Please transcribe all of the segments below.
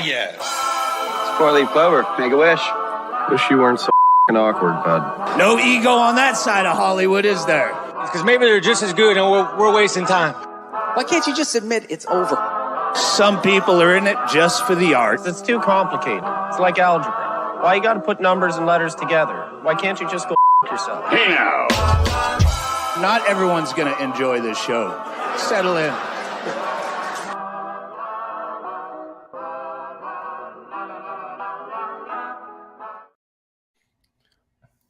yes. It's four-leaf clover. Make a wish. Wish you weren't so awkward, bud. No ego on that side of Hollywood, is there? Because maybe they're just as good and we're wasting time. Why can't you just admit it's over? Some people are in it just for the art. It's too complicated. It's like algebra. Why you gotta put numbers and letters together? Why can't you just go yourself? Hey now. Not everyone's going to enjoy this show. Settle in.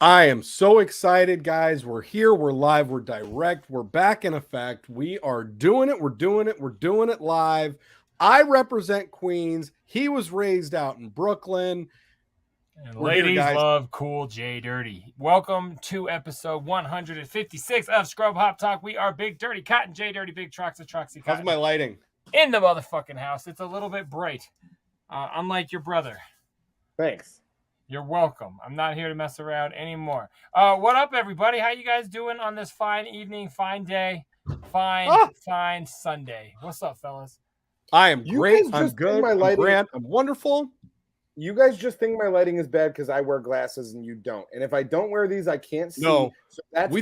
I am so excited, guys. We're here. We're live. We're direct. We're back in effect. We are doing it. We're doing it. We're doing it live. I represent Queens. He was raised out in Brooklyn. And ladies love cool JDirty. Welcome to episode 156 of Scrub Hop Talk. We are Big Dirty Cotton, JDirty, Big Trox, and Troxy Cotton. How's my lighting? In the motherfucking house. It's a little bit bright, unlike your brother. Thanks. You're welcome. I'm not here to mess around anymore. What up, everybody? How you guys doing on this fine evening, fine day, fine Sunday? What's up, fellas? I am great. I'm good. My lighting, Grant, I'm wonderful. You guys just think my lighting is bad because I wear glasses and you don't. And if I don't wear these, I can't see. No. So that's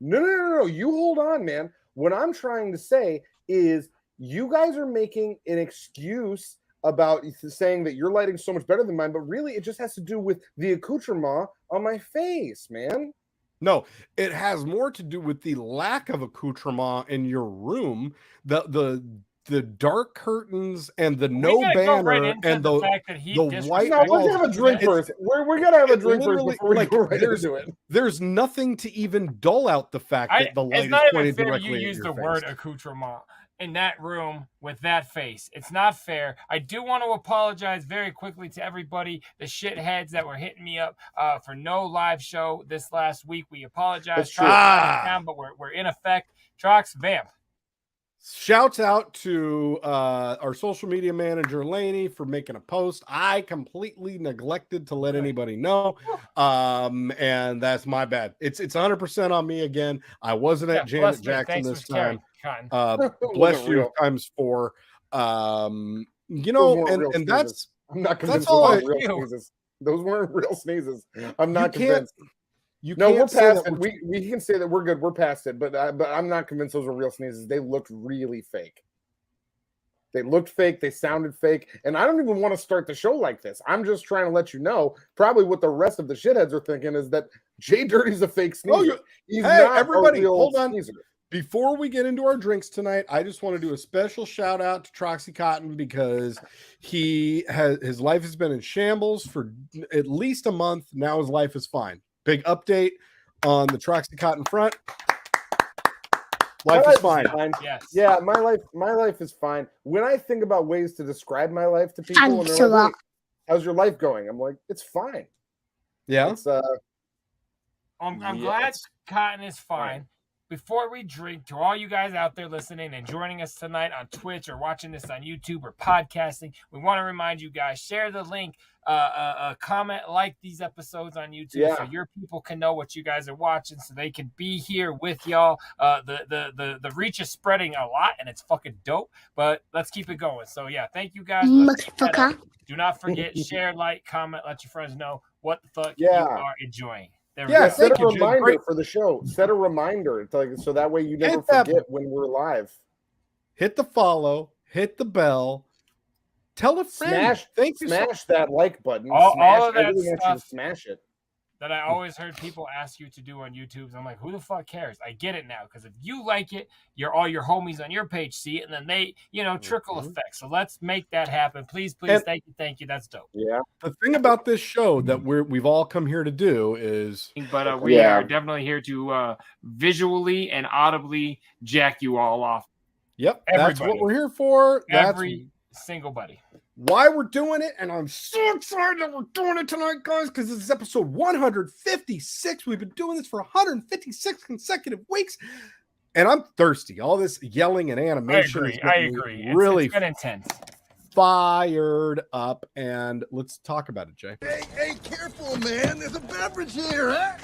No. You hold on, man. What I'm trying to say is you guys are making an excuse about saying that your lighting's so much better than mine, but really it just has to do with the accoutrement on my face, man. No, it has more to do with the lack of accoutrement in your room. The dark curtains and the no banner and the white. No, let's have a drink first. We're gonna have a drink first before we go right into it. There's nothing to even dull out the fact that the light is pointed directly at your face. You use the word accoutrement in that room with that face. It's not fair. I do want to apologize very quickly to everybody, the shitheads that were hitting me up for no live show this last week. We apologize. But we're in effect. Trox, vamp. Shouts out to our social media manager, Lainey, for making a post. I completely neglected to let anybody know. And that's my bad. It's 100% on me again. I wasn't at Janet Jackson this time. Bless you times 4. You know, and that's I'm not convinced those weren't real sneezes. Those weren't real sneezes. I'm not convinced. We're past it. We can say that we're good. We're past it, but I'm not convinced those were real sneezes. They looked really fake. They looked fake. They sounded fake. And I don't even want to start the show like this. I'm just trying to let you know. Probably what the rest of the shitheads are thinking is that JDirty's a fake sneezer. He's not everybody, hold on. Sneezer. Before we get into our drinks tonight, I just want to do a special shout out to Troxy Cotton because his life has been in shambles for at least a month. Now his life is fine. Big update on the Troxy Cotton front. Life is fine. Yes. Yeah, my life is fine. When I think about ways to describe my life to people, and they're like, how's your life going? I'm like, it's fine. Yeah. I'm glad Cotton is fine. Before we drink, to all you guys out there listening and joining us tonight on Twitch or watching this on YouTube or podcasting, we want to remind you guys, share the link, comment, like these episodes on YouTube so your people can know what you guys are watching so they can be here with y'all. The reach is spreading a lot and it's fucking dope, but let's keep it going. So yeah, thank you guys. Do not forget, share, like, comment, let your friends know what the fuck you are enjoying. Set a reminder for the show. Set a reminder so that way you never forget when we're live. Hit the follow, hit the bell, tell a friend. Smash that like button. All of that stuff. Smash it. That I always heard people ask you to do on YouTube. So I'm like, who the fuck cares? I get it now because if you like it, all your homies on your page see it, and then they, trickle effect. So let's make that happen, please. Thank you. That's dope. Yeah. The thing about this show that we've all come here to do is, but we are definitely here to visually and audibly jack you all off. Yep, that's what we're here for. Every single buddy. Why we're doing it, and I'm so excited that we're doing it tonight, guys, because this is episode 156. We've been doing this for 156 consecutive weeks, and I'm thirsty. All this yelling and animation. I agree. Really it's been intense. Fired up, and let's talk about it, Jay. Hey, careful, man. There's a beverage here, huh?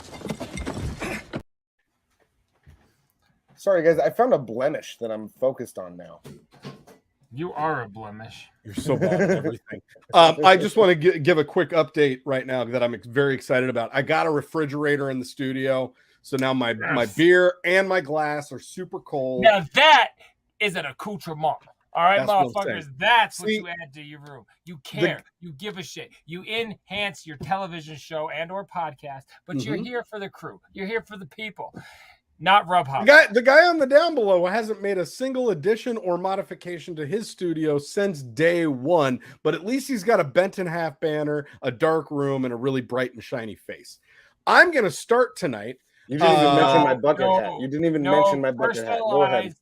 Sorry, guys. I found a blemish that I'm focused on now. You are a blemish. You're so bad at everything. I just want to give a quick update right now that I'm very excited about. I got a refrigerator in the studio, so now my beer and my glass are super cold. Now that is an accoutrement. All right, That's motherfuckers, that's what See, you add to your room. You care, you give a shit, you enhance your television show and or podcast, but you're here for the crew. You're here for the people, not rub house. The guy on the down below hasn't made a single addition or modification to his studio since day one, but at least he's got a bent in half banner, a dark room, and a really bright and shiny face. I'm going to start tonight. You didn't even mention my bucket hat. You didn't even mention my bucket hat. Go ahead.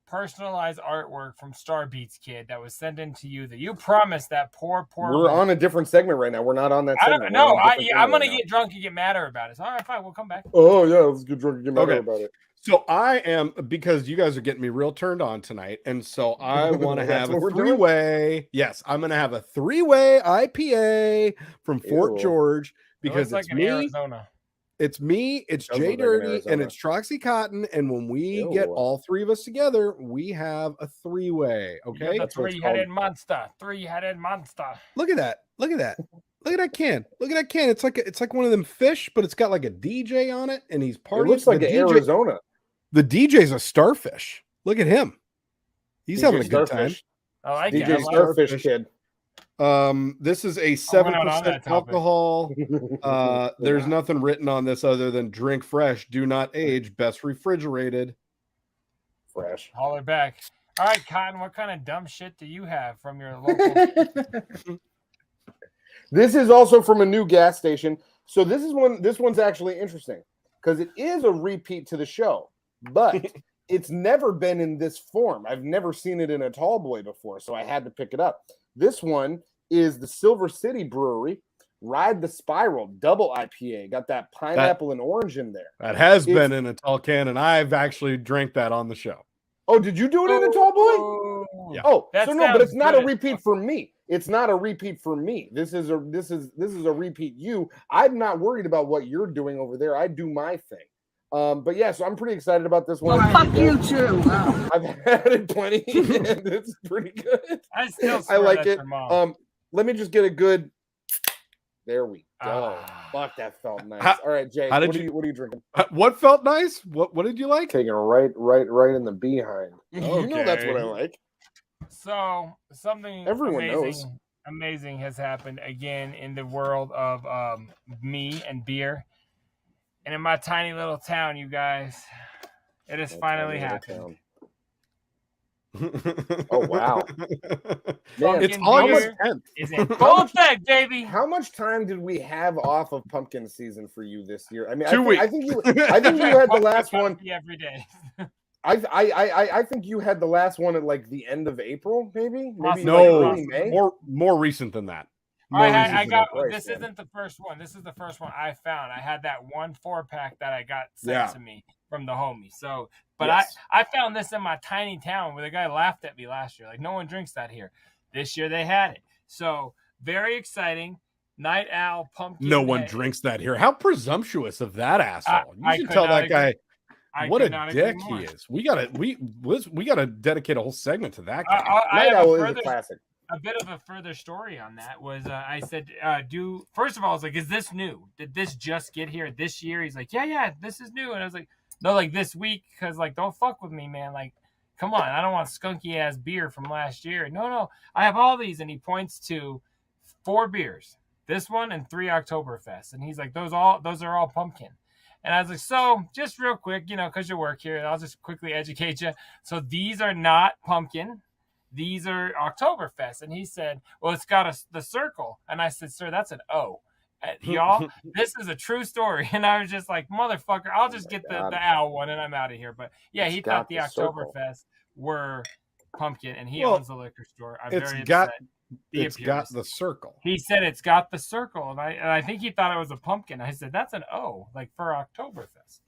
Personalized artwork from Starbeats Kid that was sent in to you that you promised that poor. We're on a different segment right now. We're not on that segment. No, I'm going to get drunk and get madder about it. So, all right, fine. We'll come back. Oh, yeah. Let's get drunk and get madder about it. So I am, because you guys are getting me real turned on tonight. And so I want to have a three-way. Yes, I'm going to have a three-way IPA from Fort George because it's me. Arizona. It's me, it's JDirty, and it's Troxy Cotton. And when we get all three of us together, we have a three-way. Okay. The three-headed monster. Three-headed monster. Look at that. Look at that. Look at that can. Look at that can. It's like one of them fish, but it's got like a DJ on it, and he's partying. It looks like Arizona. The DJ's a starfish. Look at him. He's having a good time. I like DJ Starfish Kid. This is a 7% alcohol. There's nothing written on this other than drink fresh, do not age, best refrigerated. Fresh. Holler back. All right, Cotton, what kind of dumb shit do you have from your local? This is also from a new gas station. So this one's actually interesting because it is a repeat to the show, but it's never been in this form. I've never seen it in a tall boy before, so I had to pick it up. This one is the Silver City Brewery Ride the Spiral Double IPA. Got that pineapple and orange in there. That has been in a tall can, and I've actually drank that on the show. Oh, did you do it in a tall boy? Yeah. Oh, so no, but it's not a repeat for me. It's not a repeat for me. This is a repeat. I'm not worried about what you're doing over there. I do my thing. But yeah, so I'm pretty excited about this one. Well, fuck you too. Wow. I've had it plenty, and it's pretty good. I like it. Let me just get a good. There we go. Fuck, that felt nice. All right, Jay. What are you drinking? What felt nice? What did you like? Taking it right in the behind. Okay. You know that's what I like. So something amazing has happened again in the world of me and beer. And in my tiny little town, you guys, it has finally happened. Oh, wow. Man, it's August 10th. Is in full effect, baby. How much time did we have off of pumpkin season for you this year? I mean, 2 weeks. I think you had the last one every day. I think you had the last one at like the end of April, maybe no, like early May? more recent than that. I got this. Isn't the first one. This is the first one I found. I had that 1 4-pack that I got sent to me from the homie. So, but yes. I found this in my tiny town where the guy laughed at me last year. Like, no one drinks that here. This year they had it. So very exciting. Night Owl pumpkin. No one drinks that here. How presumptuous of that asshole! You should tell that guy what a dick he is. We gotta dedicate a whole segment to that guy. Night Owl is a classic. A bit of a further story on that was I said, first of all, I was like, is this new? Did this just get here this year? He's like, yeah, this is new. And I was like, no, like this week, because like, don't fuck with me, man. Like, come on, I don't want skunky ass beer from last year. No, I have all these. And he points to 4 beers, this one and 3 Oktoberfest. And he's like, those are all pumpkin. And I was like, so just real quick, because you work here, and I'll just quickly educate you. So these are not pumpkin. These are Oktoberfest. And he said, well, it's got the circle. And I said, sir, that's an O. Y'all, this is a true story. And I was just like, motherfucker, I'll just get the owl one and I'm out of here. But yeah, he thought the Oktoberfest were pumpkin, and he owns the liquor store. It's got the circle. He said it's got the circle. And I think he thought it was a pumpkin. I said, that's an O, like for Oktoberfest.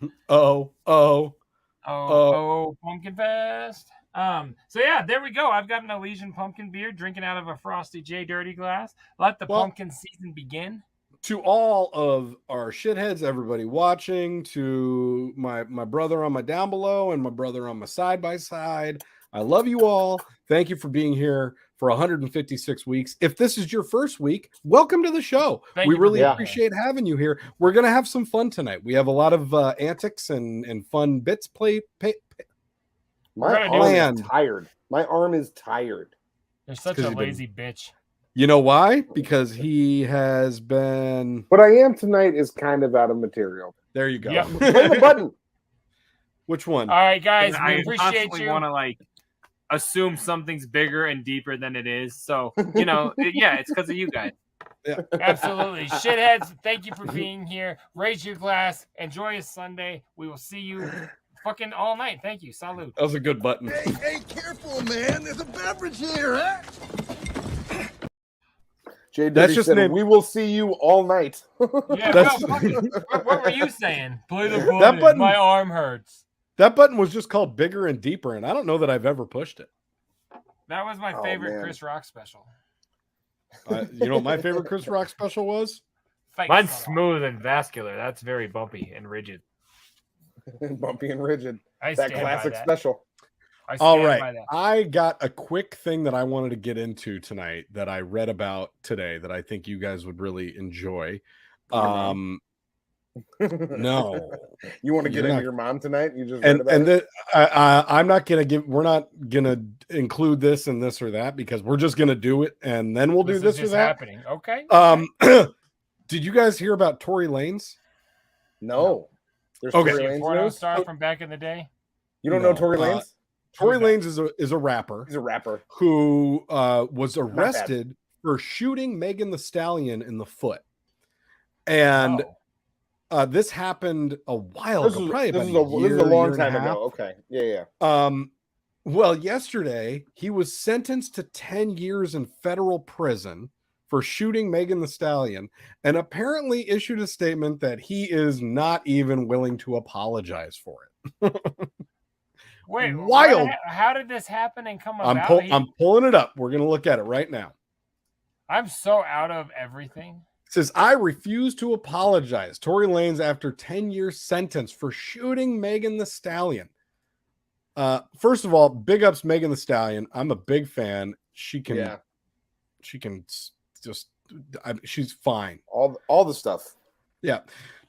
Pumpkin Fest. So yeah, there we go. I've got an Elysian pumpkin beer drinking out of a frosty JDirty glass. Let the pumpkin season begin. To all of our shitheads, everybody watching, to my brother on my down below and my brother on my side by side, I love you all. Thank you for being here for 156 weeks. If this is your first week, welcome to the show. We really appreciate having you here. We're going to have some fun tonight. We have a lot of antics and fun bits My arm is tired. My arm is tired. You're such a lazy bitch. You know why? Because he has been... What I am tonight is kind of out of material. There you go. Yep. Play the button. Which one? All right, guys. I We appreciate you. want to assume something's bigger and deeper than it is. So, it's because of you guys. Yeah. Absolutely. Shitheads, thank you for being here. Raise your glass. Enjoy your Sunday. We will see you fucking all night. Thank you. Salute. That was a good button. Hey, careful, man. There's a beverage here, huh? JDirty said, we will see you all night. Yeah, what were you saying? Play the button. That button. My arm hurts. That button was just called bigger and deeper, and I don't know that I've ever pushed it. That was my favorite Chris Rock special. You know what my favorite Chris Rock special was? Mine's smooth and vascular. That's very bumpy and rigid. Bumpy and rigid. That classic special. All right. I got a quick thing that I wanted to get into tonight that I read about today that I think you guys would really enjoy. No. You want to get into your mom tonight? You just I'm not gonna give. We're not gonna include this and this or that because we're just gonna do it and then we'll do this or that. Happening. Okay. Did you guys hear about Tory Lanez? No. There's Tory Lanez porno star from back in the day. You don't know Tory Lanez? Tory Lanez is a rapper. He's a rapper who was arrested for shooting Megan Thee Stallion in the foot, and. This happened a while ago. This is a long time ago. Okay. Yeah. Well, yesterday he was sentenced to 10 years in federal prison for shooting Megan Thee Stallion and apparently issued a statement that he is not even willing to apologize for it. Wait, wild. How did this happen and come about? I'm pulling it up. We're going to look at it right now. I'm so out of everything. Says, I refuse to apologize. Tory Lanez after 10-year sentence for shooting Megan Thee Stallion. First of all, big ups Megan Thee Stallion. I'm a big fan. She's fine. All the stuff. Yeah.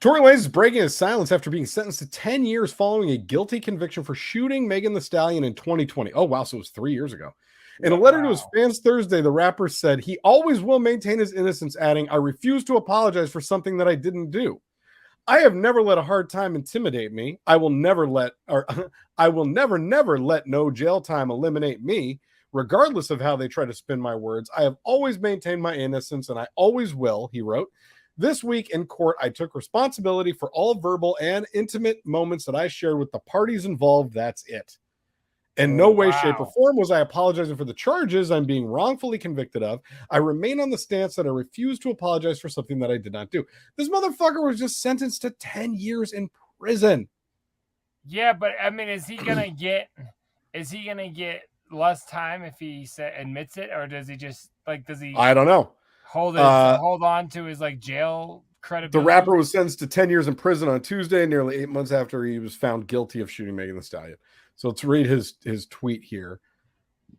Tory Lanez is breaking his silence after being sentenced to 10 years following a guilty conviction for shooting Megan Thee Stallion in 2020. Oh, wow. So it was 3 years ago. In a letter to his fans Thursday, the rapper said he always will maintain his innocence, adding, I refuse to apologize for something that I didn't do. I have never let a hard time intimidate me. I will never let no jail time eliminate me, regardless of how they try to spin my words. I have always maintained my innocence, and I always will, he wrote. This week in court, I took responsibility for all verbal and intimate moments that I shared with the parties involved. That's it. In no way, shape, or form was I apologizing for the charges I'm being wrongfully convicted of. I remain on the stance that I refuse to apologize for something that I did not do. This motherfucker was just sentenced to 10 years in prison. Yeah, but I mean, is he gonna get less time if he admits it, or does he just I don't know. Hold on to his jail credibility? The rapper was sentenced to 10 years in prison on Tuesday, nearly 8 months after he was found guilty of shooting Megan Thee Stallion. So let's read his tweet here.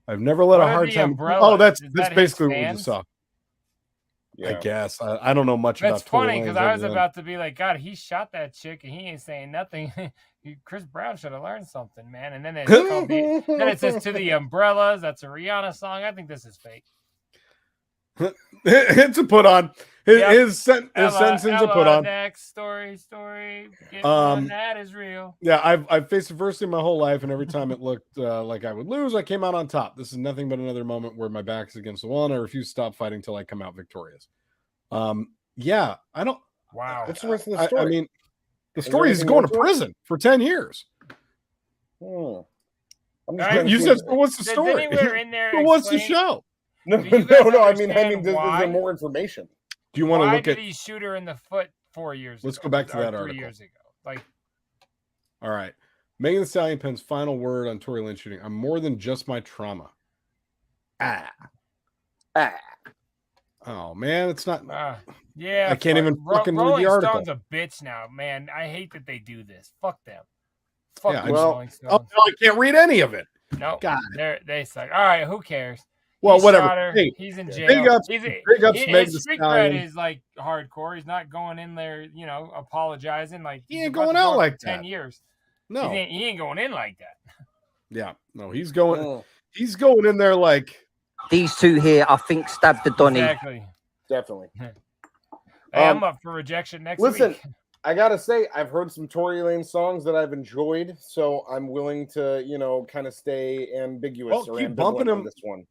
I've never let a hard time. Oh, that's basically what we just saw. Yeah. I guess I don't know much about. That's funny because I was about to be like, God, he shot that chick and he ain't saying nothing. Chris Brown should have learned something, man. And then it says To the Umbrellas. That's a Rihanna song. I think this is fake. It's a put on. His sentence is a put on. Next story. That is real. Yeah, I've faced adversity my whole life, and every time it looked like I would lose, I came out on top. This is nothing but another moment where my back is against the wall, and I refuse to stop fighting till I come out victorious. Yeah, I don't. Wow. What's the rest of the story? I mean, the story is going to prison for 10 years. Hmm. You said, what's the story? Who wants the show? No. I mean, is there more information? Do you want to look at? Why did he shoot her in the foot 4 years ago? Let's go back to that article. 3 years ago. All right. Megan Thee Stallion penn's final word on Tory Lanez shooting. I'm more than just my trauma. Oh man, it's not. Yeah, I can't even fucking read the article. Stone's a bitch now, man. I hate that they do this. Fuck them. Rolling Stone. Oh, no, I can't read any of it. No, God. they suck. All right, who cares? Well, He whatever. shot her. Hey, He's in jail. big ups, His Meg the street Stallion. cred is like hardcore. He's not going in there, apologizing. Like he ain't going out like 10 that. years. No, he ain't going in like that. Yeah, no, he's going. He's going in there like these two here. I think stabbed the Donny. Exactly. Definitely. Hey, I'm up for rejection next week. Listen, I gotta say, I've heard some Tory Lane songs that I've enjoyed, so I'm willing to, kind of stay ambiguous or keep bumping on him. this one.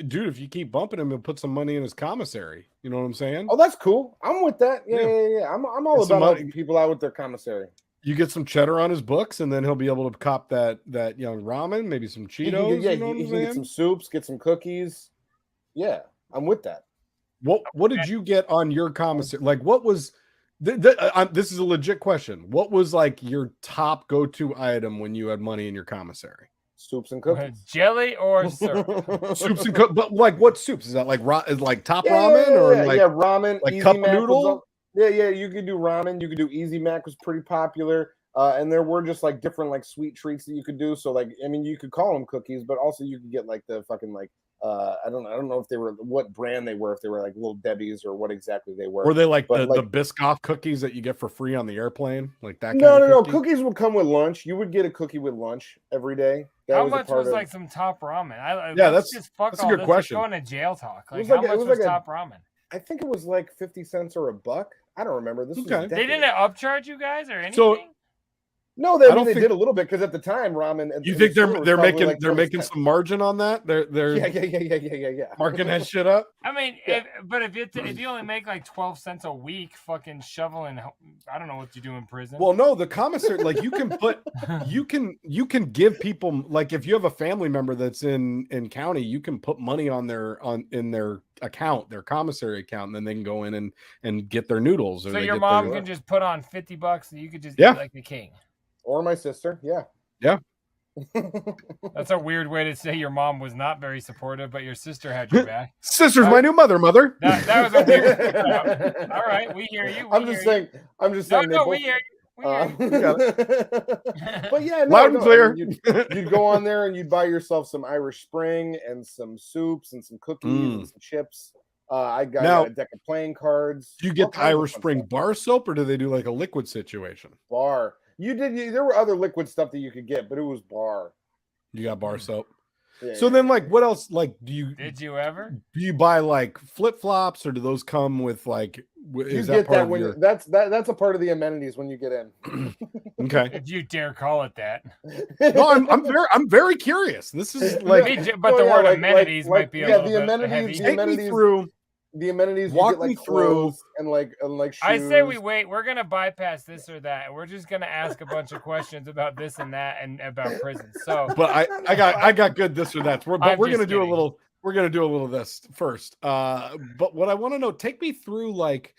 Dude, if you keep bumping him, he'll put some money in his commissary. You know what I'm saying? Oh, that's cool. I'm with that. Yeah. I'm all about helping people out with their commissary. You get some cheddar on his books, and then he'll be able to cop that young ramen, maybe some Cheetos. You can get some soups, get some cookies. Yeah, I'm with that. What did you get on your commissary? Like, what was this is a legit question. What was like your top go-to item when you had money in your commissary? Soups and cookies, jelly or syrup. Soups and cookies, but like what soups? Is that like top ramen or ramen, like Easy cup Mac noodle? Yeah. You could do ramen. You could do Easy Mac was pretty popular. And there were just like different like sweet treats that you could do. So like, I mean, you could call them cookies, but also you could get like the fucking like I don't know if they were what brand they were, if they were like Little Debbie's or what exactly they were. Were they like the Biscoff cookies that you get for free on the airplane? Like that? No. Cookies would come with lunch. You would get a cookie with lunch every day. How much was like some top ramen? That's a good question. Going to jail talk. Like how much was top ramen? I think it was like 50 cents or $1. I don't remember. This was they didn't upcharge you guys or anything. So, no, they did a little bit because at the time ramen. You think they're making some margin on that? They're yeah. Marking that shit up. I mean, if you only make like 12 cents a week, fucking shoveling, I don't know what you do in prison. Well, no, the commissary, like you can give people, like if you have a family member that's in county, you can put money in their account, their commissary account, and then they can go in and get their noodles. So your mom can just put on $50 and you could just eat like the king. Or my sister, yeah. That's a weird way to say your mom was not very supportive, but your sister had your back. Sister's my new mother. That was a weird. All right, we hear you. I'm just saying. No, we hear you. But yeah, loud and clear. You'd go on there and you'd buy yourself some Irish Spring and some soups and some cookies and some chips. I got a deck of playing cards. Do you get the Irish Spring bar soap, or do they do like a liquid situation? Bar. There were other liquid stuff that you could get, but it was bar. You got bar soap. Yeah, so then, like, what else? Like, did you ever? Do you buy like flip flops, or do those come with like? Is that part of your... That's a part of the amenities when you get in. Okay. If you dare call it that. No, I'm very curious. This is like, but the word amenities might be a little bit heavy. Take me through. The amenities, walk me through, and like shoes. I say we wait. We're gonna bypass this or that. We're just gonna ask a bunch of questions about this and that and about prison. So, but I got good this or that. We're gonna do a little. We're gonna do a little of this first. But what I want to know, take me through like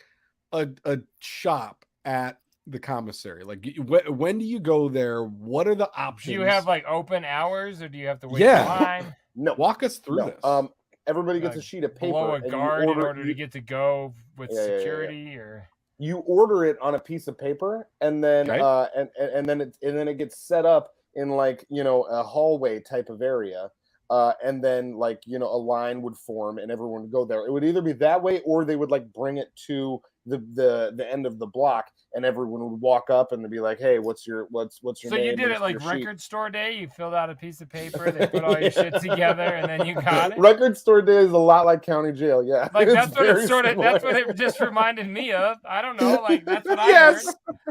a shop at the commissary. Like, when do you go there? What are the options? Do you have like open hours, or do you have to wait in line? No, walk us through this. Everybody gets a sheet of paper. Below a guard in order to get to go with security, or you order it on a piece of paper, and then and then it gets set up in like a hallway type of area, and then like a line would form and everyone would go there. It would either be that way or they would like bring it to the end of the block, and everyone would walk up and they'd be like, "Hey, what's your name?" So you did it like record store day. You filled out a piece of paper, they put all your shit together, and then you got it. Record store day is a lot like county jail. Yeah, like that's what it just reminded me of. I don't know, like that's what I heard.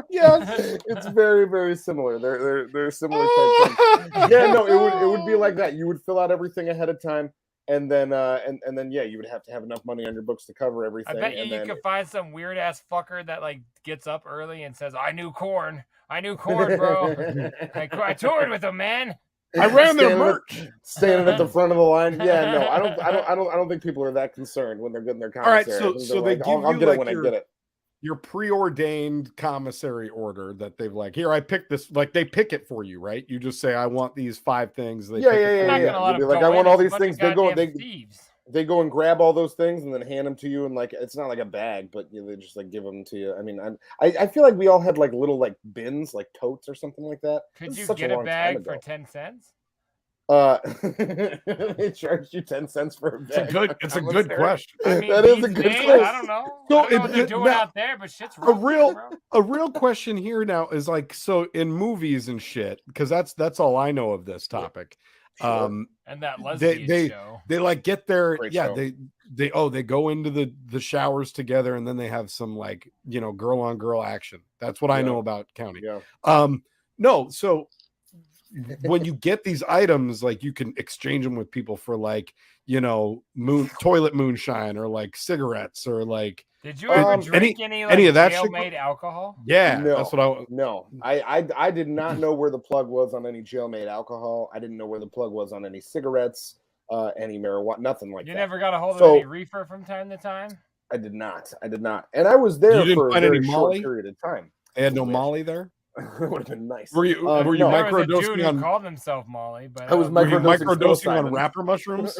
Yes, it's very, very similar. They're similar type things. Yeah, no, it would be like that. You would fill out everything ahead of time. And then, you would have to have enough money on your books to cover everything. I bet you could find some weird ass fucker that like gets up early and says, "I knew corn, bro. I toured with him, man. I ran their merch." Standing at the front of the line. Yeah, no, I don't think people are that concerned when they're getting their commissary. All right, so they give I'll you get like it when I get it. Your preordained commissary order that they've like, here, I picked this, like they pick it for you, right? You just say, I want these 5 things. They yeah. You'd be like, I want all these things. They go and grab all those things and then hand them to you, and like it's not like a bag, but they just like give them to you. I mean, I feel like we all had like little like bins, like totes or something like that. Could you get a bag for 10 cents? They charged you 10 cents for a bag. It's a good question. I mean, That is a good question. I don't know. So I don't know what they're doing out there, but shit's wrong. A real question here now is like, so in movies and shit, because that's all I know of this topic. And that lesbian show. They like get their Great yeah show. they go into the showers together, and then they have some like, you know, girl on girl action. That's what I know about county. Yeah. No, so when you get these items, like you can exchange them with people for like, you know, toilet moonshine or like cigarettes or like. Did you ever drink any of that jail-made alcohol? Yeah, no, that's what I did not know where the plug was on any jail-made alcohol. I didn't know where the plug was on any cigarettes, any marijuana, nothing like that. You never got a hold of any reefer from time to time? I did not. And I was there for a very short Molly? period of time. They had no Molly there. It would have been nice. Were you There was a microdosing dude on? who called himself Molly, but I was Were you microdosing on psilocybin. wrapper mushrooms?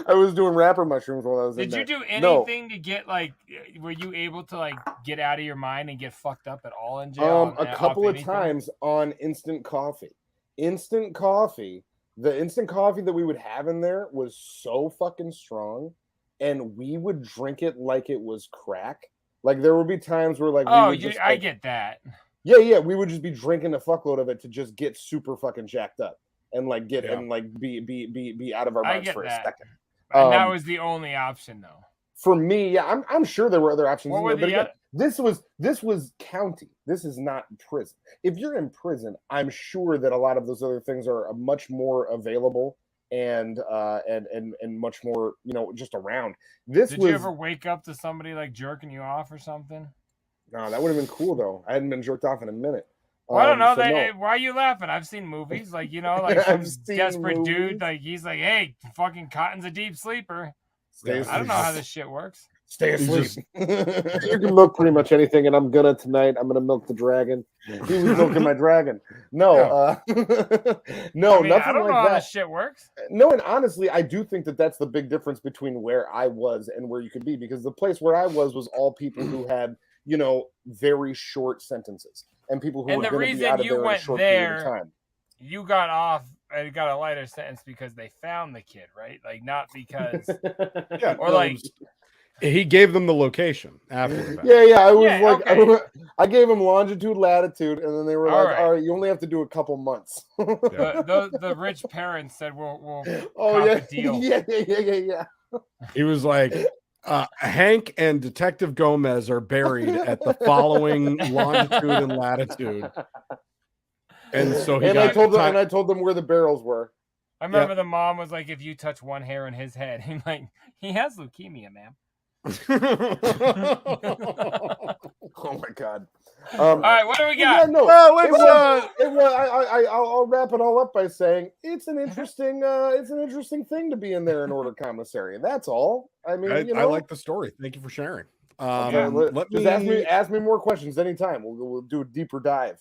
I was doing wrapper mushrooms while I was in Did you there. do anything to get like? Were you able to like get out of your mind and get fucked up at all in jail? A couple of times on instant coffee. Instant coffee. The instant coffee that we would have in there was so fucking strong, and we would drink it like it was crack. Like there would be times where like I get that. Yeah, we would just be drinking a fuckload of it to just get super fucking jacked up and like and like be out of our minds for a second. And that was the only option, though. For me, yeah, I'm sure there were other options. What were but the again, this was county. This is not prison. If you're in prison, I'm sure that a lot of those other things are much more available and much more, you know, just around. Did you ever wake up to somebody like jerking you off or something? No, that would have been cool though. I hadn't been jerked off in a minute. Well, I don't know. Why are you laughing? I've seen movies like, you know, like some desperate dude, like he's like, hey, fucking Cotton's a deep sleeper. I don't know how this shit works. Stay asleep. You can milk pretty much anything, and I'm gonna tonight. I'm gonna milk the dragon. He was milking my dragon. No, no, nothing I don't like know how that. this shit works. No, and honestly, I do think that that's the big difference between where I was and where you could be, because the place where I was all people who had, you know, very short sentences and people who were going to be out of there in a short period of time. You got off and got a lighter sentence because they found the kid, right? Like not because, he gave them the location after the fact. Yeah. I was I gave them longitude, latitude, and then they were all right, you only have to do a couple months. The rich parents said, "We'll a deal." Yeah. He was like, Hank and Detective Gomez are buried at the following longitude and latitude. And so I told them where the barrels were. I remember the mom was like, "If you touch one hair in his head," I'm like, "He has leukemia, ma'am." Oh my god! All right, what do we got? I'll wrap it all up by saying it's an interesting thing to be in there in order commissary. That's all. I mean, I like the story. Thank you for sharing. Ask me more questions anytime. We'll do a deeper dive.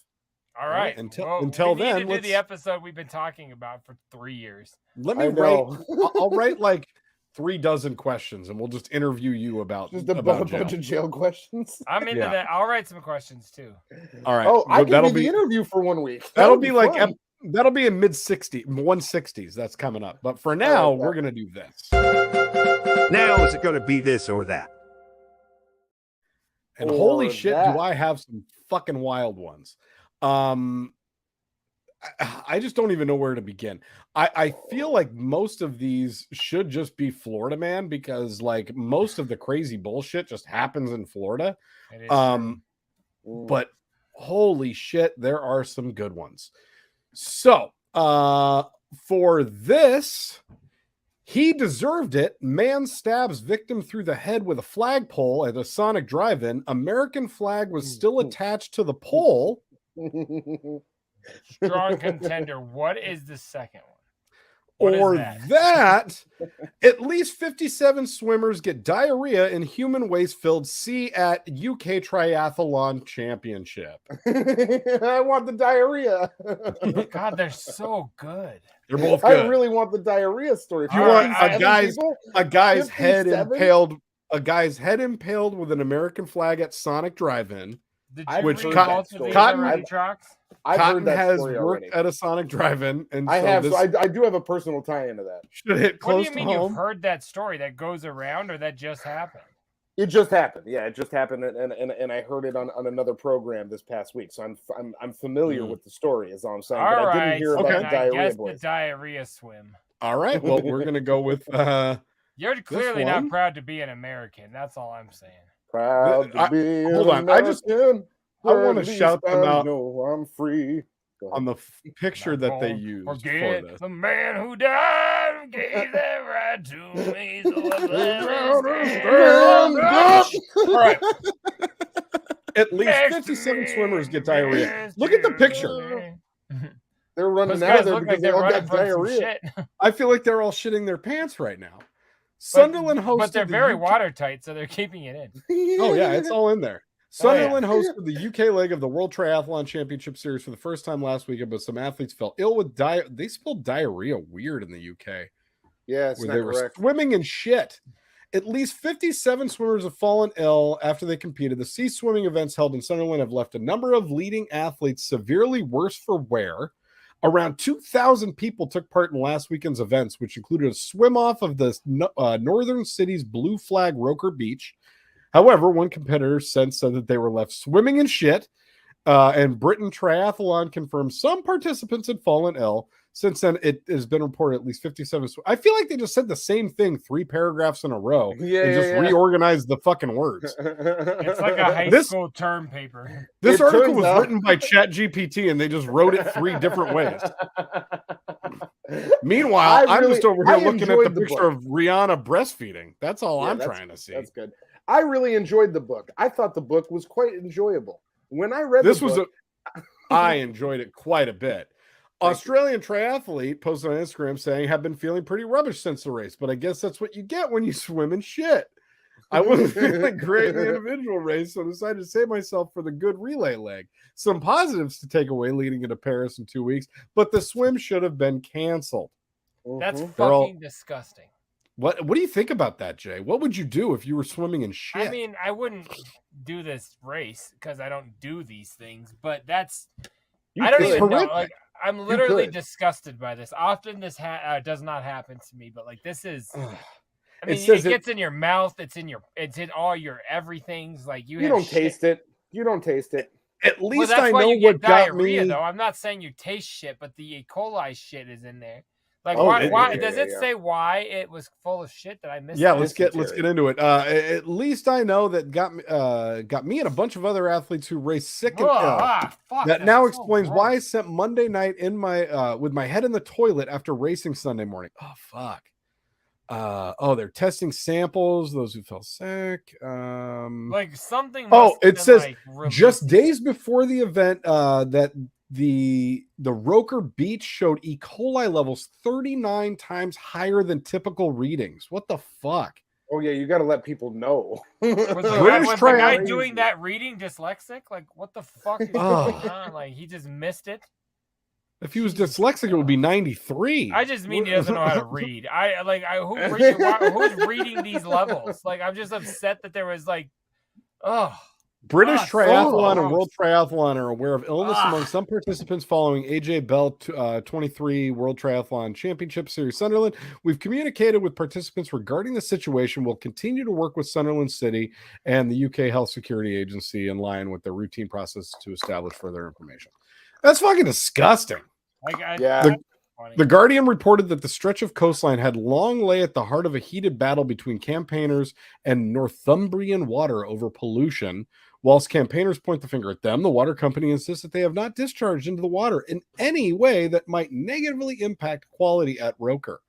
All right. Until we then, need to do the episode we've been talking about for 3 years. Let me write. I'll write like 36 questions, and we'll just interview you about just a bunch of jail questions. I'm into that. I'll write some questions too. All right. Oh, I can be the interview for 1 week. That'll be like that'll be in mid-60s, 160s. That's coming up. But for now, we're gonna do this. Now is it going to be this or that? And holy shit, do I have some fucking wild ones. I just don't even know where to begin. I feel like most of these should just be Florida man, because like most of the crazy bullshit just happens in Florida. But holy shit, there are some good ones. So for this, he deserved it. Man stabs victim through the head with a flagpole at a Sonic drive-in. American flag was still attached to the pole. Strong contender. What is the second one? Or that at least 57 swimmers get diarrhea in human waste-filled sea at UK Triathlon Championship. I want the diarrhea. God, they're so good. They're both good. I really want the diarrhea story. You want a guy's head impaled with an American flag at Sonic Drive-In. Did you read both of these already, Trox? Cotton has worked at a Sonic drive-in, and I have. So I do have a personal tie into that. Should hit close What do you mean to home. you've heard that story that goes around, or that just happened? It just happened. Yeah, it just happened, and I heard it on another program this past week. So I'm familiar with the story. Is all I'm saying. All but right, I didn't hear about the I diarrhea guess boys. the diarrhea swim. All right. Well, we're gonna go with. You're clearly not proud to be an American. That's all I'm saying. Proud to be hold on. American. I want to shout them out. No, I'm free. On the picture that they used Forget for this. the man who died and gave that right to me. All right. At least 57 swimmers get diarrhea. Look at the picture. They're running out of there because they all got diarrhea. I feel like they're all shitting their pants right now. Sunderland hosted, but they're very watertight, so they're keeping it in. Oh yeah, it's all in there. Sunderland hosted the UK leg of the World Triathlon Championship Series for the first time last weekend, but some athletes fell ill with They spelled diarrhea weird in the UK. Yeah, it's where not they were correct. swimming in shit. At least 57 swimmers have fallen ill after they competed. The sea swimming events held in Sunderland have left a number of leading athletes severely worse for wear. Around 2,000 people took part in last weekend's events, which included a swim off of the northern city's Blue Flag Roker Beach. However, one competitor said that they were left swimming in shit, and Britain Triathlon confirmed some participants had fallen ill. Since then, it has been reported at least 57. I feel like they just said the same thing 3 paragraphs in a row and just reorganized the fucking words. It's like a high school term paper. This article was written by ChatGPT, and they just wrote it 3 different ways. Meanwhile, I'm just over here looking at the picture of Rihanna breastfeeding. That's all I'm trying to see. That's good. I really enjoyed the book. I thought the book was quite enjoyable. When I read I enjoyed it quite a bit. Australian triathlete posted on Instagram saying, "Have been feeling pretty rubbish since the race, but I guess that's what you get when you swim in shit. I wasn't feeling great in the individual race, so I decided to save myself for the good relay leg. Some positives to take away leading into Paris in 2 weeks, but the swim should have been canceled." That's fucking disgusting. What do you think about that, Jay? What would you do if you were swimming in shit? I mean, I wouldn't do this race because I don't do these things, but that's I don't even know. Like, I'm literally disgusted by this. Often this does not happen to me, but like this is. I mean, it gets in your mouth. It's in all your everything's. Like you don't taste it. You don't taste it. At least that's I why know you get what got diarrhea, me. though. I'm not saying you taste shit, but the E. coli shit is in there. Like why does it say why it was full of shit that I missed? Yeah, let's get into it. At least I know that got me and a bunch of other athletes who raced sick and ill. That now explains why I spent Monday night in my with my head in the toilet after racing Sunday morning. Oh fuck. They're testing samples. Those who fell sick. Like something. It says just days before the event that. The Roker Beach showed E. coli levels 39 times higher than typical readings. What the fuck? Oh yeah, you got to let people know. Was the guy doing that reading dyslexic? Like what the fuck is going on? Like he just missed it. If he was dyslexic, it would be 93. I just mean he doesn't know how to read. Who's reading these levels? Like I'm just upset that there was British Triathlon and World Triathlon are aware of illness among some participants following AJ Bell 23 World Triathlon Championship Series Sunderland. We've communicated with participants regarding the situation. We'll continue to work with Sunderland City and the UK Health Security Agency in line with their routine process to establish further information. That's fucking disgusting. The Guardian reported that the stretch of coastline had long lay at the heart of a heated battle between campaigners and Northumbrian Water over pollution. Whilst campaigners point the finger at them, the water company insists that they have not discharged into the water in any way that might negatively impact quality at Roker.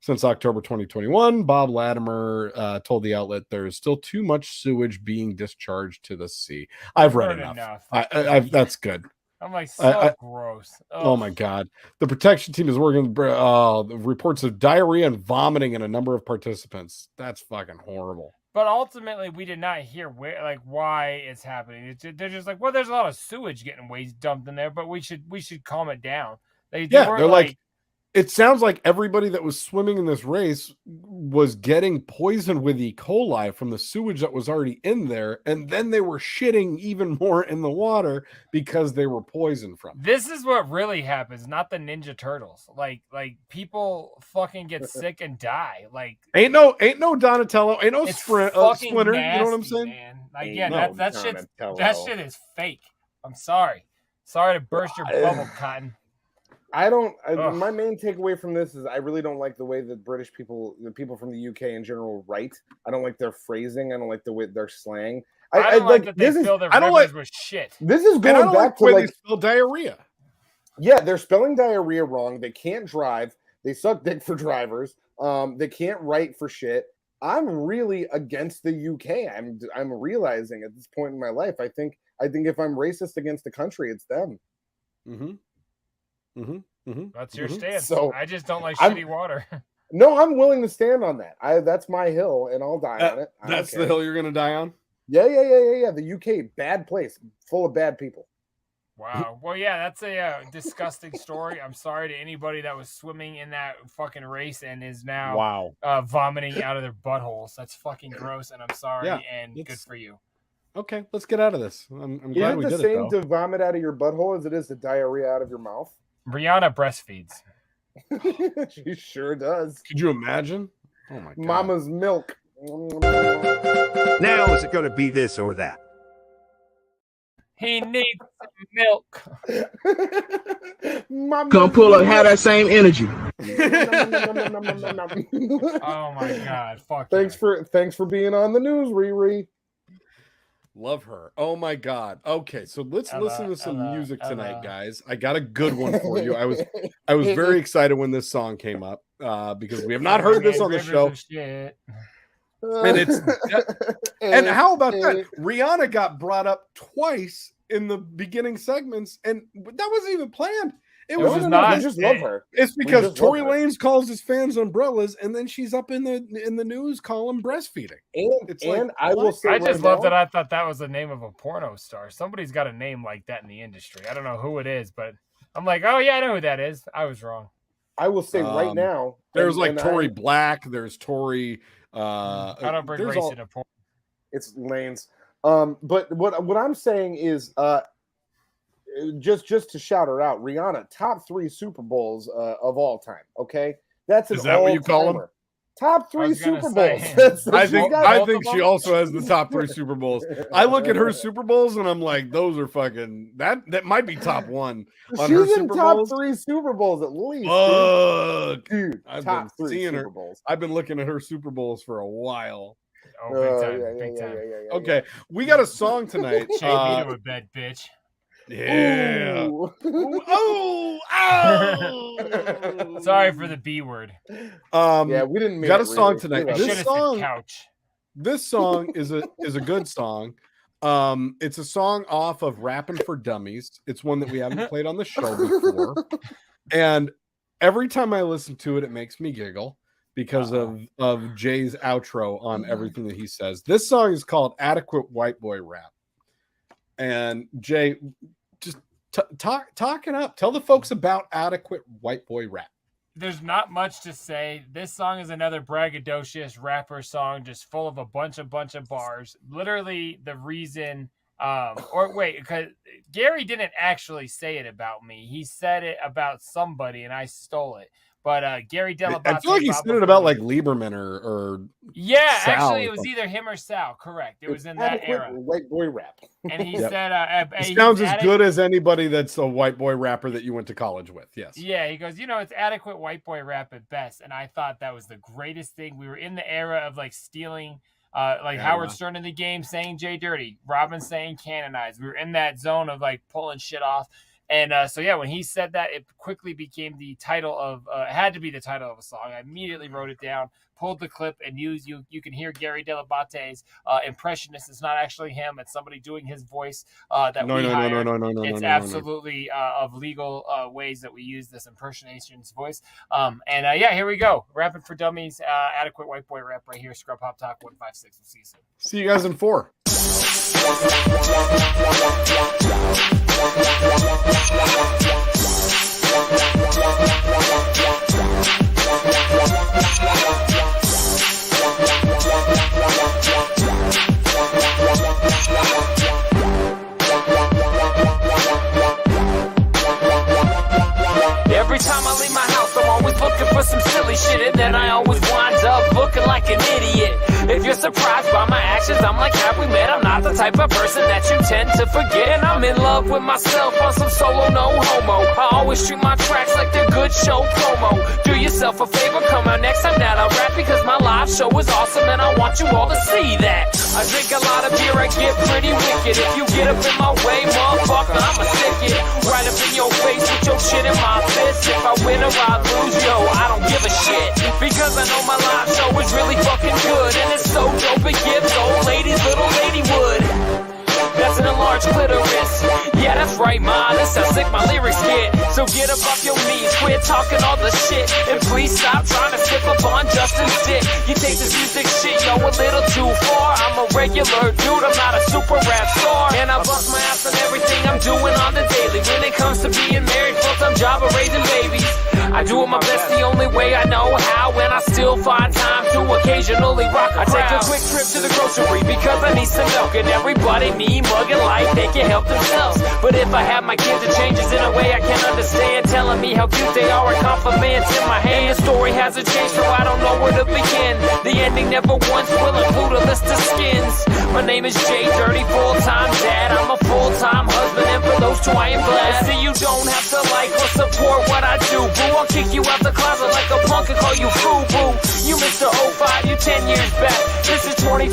Since October 2021, Bob Latimer told the outlet there is still too much sewage being discharged to the sea. I've read enough. That's good. I'm like, gross. Oh my God. The protection team is working reports of diarrhea and vomiting in a number of participants. That's fucking horrible. But ultimately, we did not hear why it's happening. They're just like, well, there's a lot of sewage getting waste dumped in there, but we should calm it down. They're like, It sounds like everybody that was swimming in this race was getting poisoned with E. coli from the sewage that was already in there, and then they were shitting even more in the water because they were poisoned from it. This is what really happens, not the Ninja Turtles. Like people fucking get sick and die. Like ain't no Donatello, ain't no Splinter. Nasty, You know what I'm saying? Man. Like, that shit is fake. I'm sorry to burst your bubble, Cotton. My main takeaway from this is I really don't like the way that the people from the UK in general write. I don't like their phrasing. I don't like the way their slang. I don't like that they fill their rivers with shit. This is going back to they spell diarrhea. Yeah, they're spelling diarrhea wrong. They can't drive. They suck dick for drivers. They can't write for shit. I'm really against the UK. I'm realizing at this point in my life. I think if I'm racist against the country, it's them. Mm-hmm. That's your stance. So I just don't like shitty water. No, I'm willing to stand on that. That's my hill, and I'll die on it. That's the hill you're gonna die on. Yeah. The UK, bad place, full of bad people. Wow. Well, yeah, that's a disgusting story. I'm sorry to anybody that was swimming in that fucking race and is now vomiting out of their buttholes. That's fucking gross, and I'm sorry. And good for you. Okay, let's get out of this. I'm glad we did it. Is it the same to vomit out of your butthole as it is to diarrhea out of your mouth? Rihanna breastfeeds. She sure does. Could you imagine? Oh my God. Mama's milk. Now is it going to be this or that? He needs some milk. Come pull up, have that same energy. Oh my God! Fuck. Thanks for being on the news, Riri. Love her. Oh my God. Okay, so let's listen to some music tonight, guys. I got a good one for you. I was very excited when this song came up because we have not heard this on the show. And it's and how about that? Rihanna got brought up twice in the beginning segments, and that wasn't even planned. It was not. We just love her. It's because Tory Lanez calls his fans umbrellas, and then she's up in the news calling breastfeeding. I will say, I just love that. I thought that was the name of a porno star. Somebody's got a name like that in the industry. I don't know who it is, but I'm like, oh yeah, I know who that is. I was wrong. I will say right now, there's Tory Black. There's Tory. I don't bring race into porn. It's Lane's. But what I'm saying is, just to shout her out, Rihanna, top 3 Super Bowls of all time. Okay, is that what you call them? Top 3 Super Bowls. I think she also has the top 3 Super Bowls. I look at her Super Bowls and I'm like, those are fucking that might be top 1 on her She's in Super top Bowls. 3 Super Bowls at least. Dude, I've been seeing her. Bowls. I've been looking at her Super Bowls for a while. Oh, big time. Okay, we got a song tonight. Chain me to a bed, bitch. Yeah. Ooh. Sorry for the B word. Yeah, we didn't. Got a song tonight. Couch. This song is a good song. It's a song off of Rapping for Dummies. It's one that we haven't played on the show before, and every time I listen to it, it makes me giggle because of Jay's outro on everything that he says. This song is called "Adequate White Boy Rap," and Jay, just talk it up. Tell the folks about Adequate White Boy Rap. There's not much to say. This song is another braggadocious rapper song, just full of a bunch of bars. Literally the reason, because Gary didn't actually say it about me. He said it about somebody, and I stole it. But Gary Delabate, I feel like he said it about like Lieberman or yeah, Sal actually, it was either him or Sal. Correct. It was in that era. White boy rap. And he said, he sounds as good as anybody that's a white boy rapper that you went to college with. Yes. Yeah, he goes, it's adequate white boy rap at best. And I thought that was the greatest thing. We were in the era of like stealing, Howard Stern in the game saying JDirty, Robin saying canonized. We were in that zone of like pulling shit off. And when he said that, it quickly became the title of, had to be the title of a song. I immediately wrote it down, pulled the clip, and you can hear Gary Delabate's impressionist. It's not actually him; it's somebody doing his voice. No. It's absolutely of legal ways that we use this impersonation's voice. Here we go. Rapping for Dummies, adequate white boy rap right here. Scrub Hop Talk 156. We'll see you soon. See you guys in 4. surprised by my actions. I'm like, have we met? I'm not the type of person that you tend to forget. And I'm in love with myself on some solo no homo. I always treat my tracks like they're good show promo. Do yourself a favor, come out next time that I rap, because my live show is awesome and I want you all to see that. I drink a lot of beer, I get pretty wicked. If you get up in my way, motherfucker, I'ma stick it right up in your face with your shit in my fist. If I win or I lose, yo, I don't give a shit, because I know my live show is really fucking good, and it's so dope it gives old ladies little ladywood. That's an enlarged clitoris. Yeah, that's right, ma, that's how sick my lyrics get. So get up off your knees, quit talking all the shit, and please stop trying to skip up on Justin's dick. You take this music shit, yo, a little too far. I'm a regular dude, I'm not a super rap star, and I bust my ass on everything I'm doing on the daily. When it comes to being married, full-time job, or raising babies, I do it my best the only way I know how, and I still find time to occasionally rock a crowd. I take a quick trip to the grocery because I need some milk, and everybody me mugging like they can help themselves. But if I have my kids, it changes in a way I can't understand, telling me how cute they are and compliments in my hand. The story hasn't changed, so I don't know where to begin. The ending never once will include a list of skins. My name is JDirty, full-time dad. I'm a full-time husband, and for those two I am glad. See, you don't have to like or support what I do, boo. I'll kick you out the closet like a punk and call you boo-boo. You Mr. 05, you 10 years back. This is 2015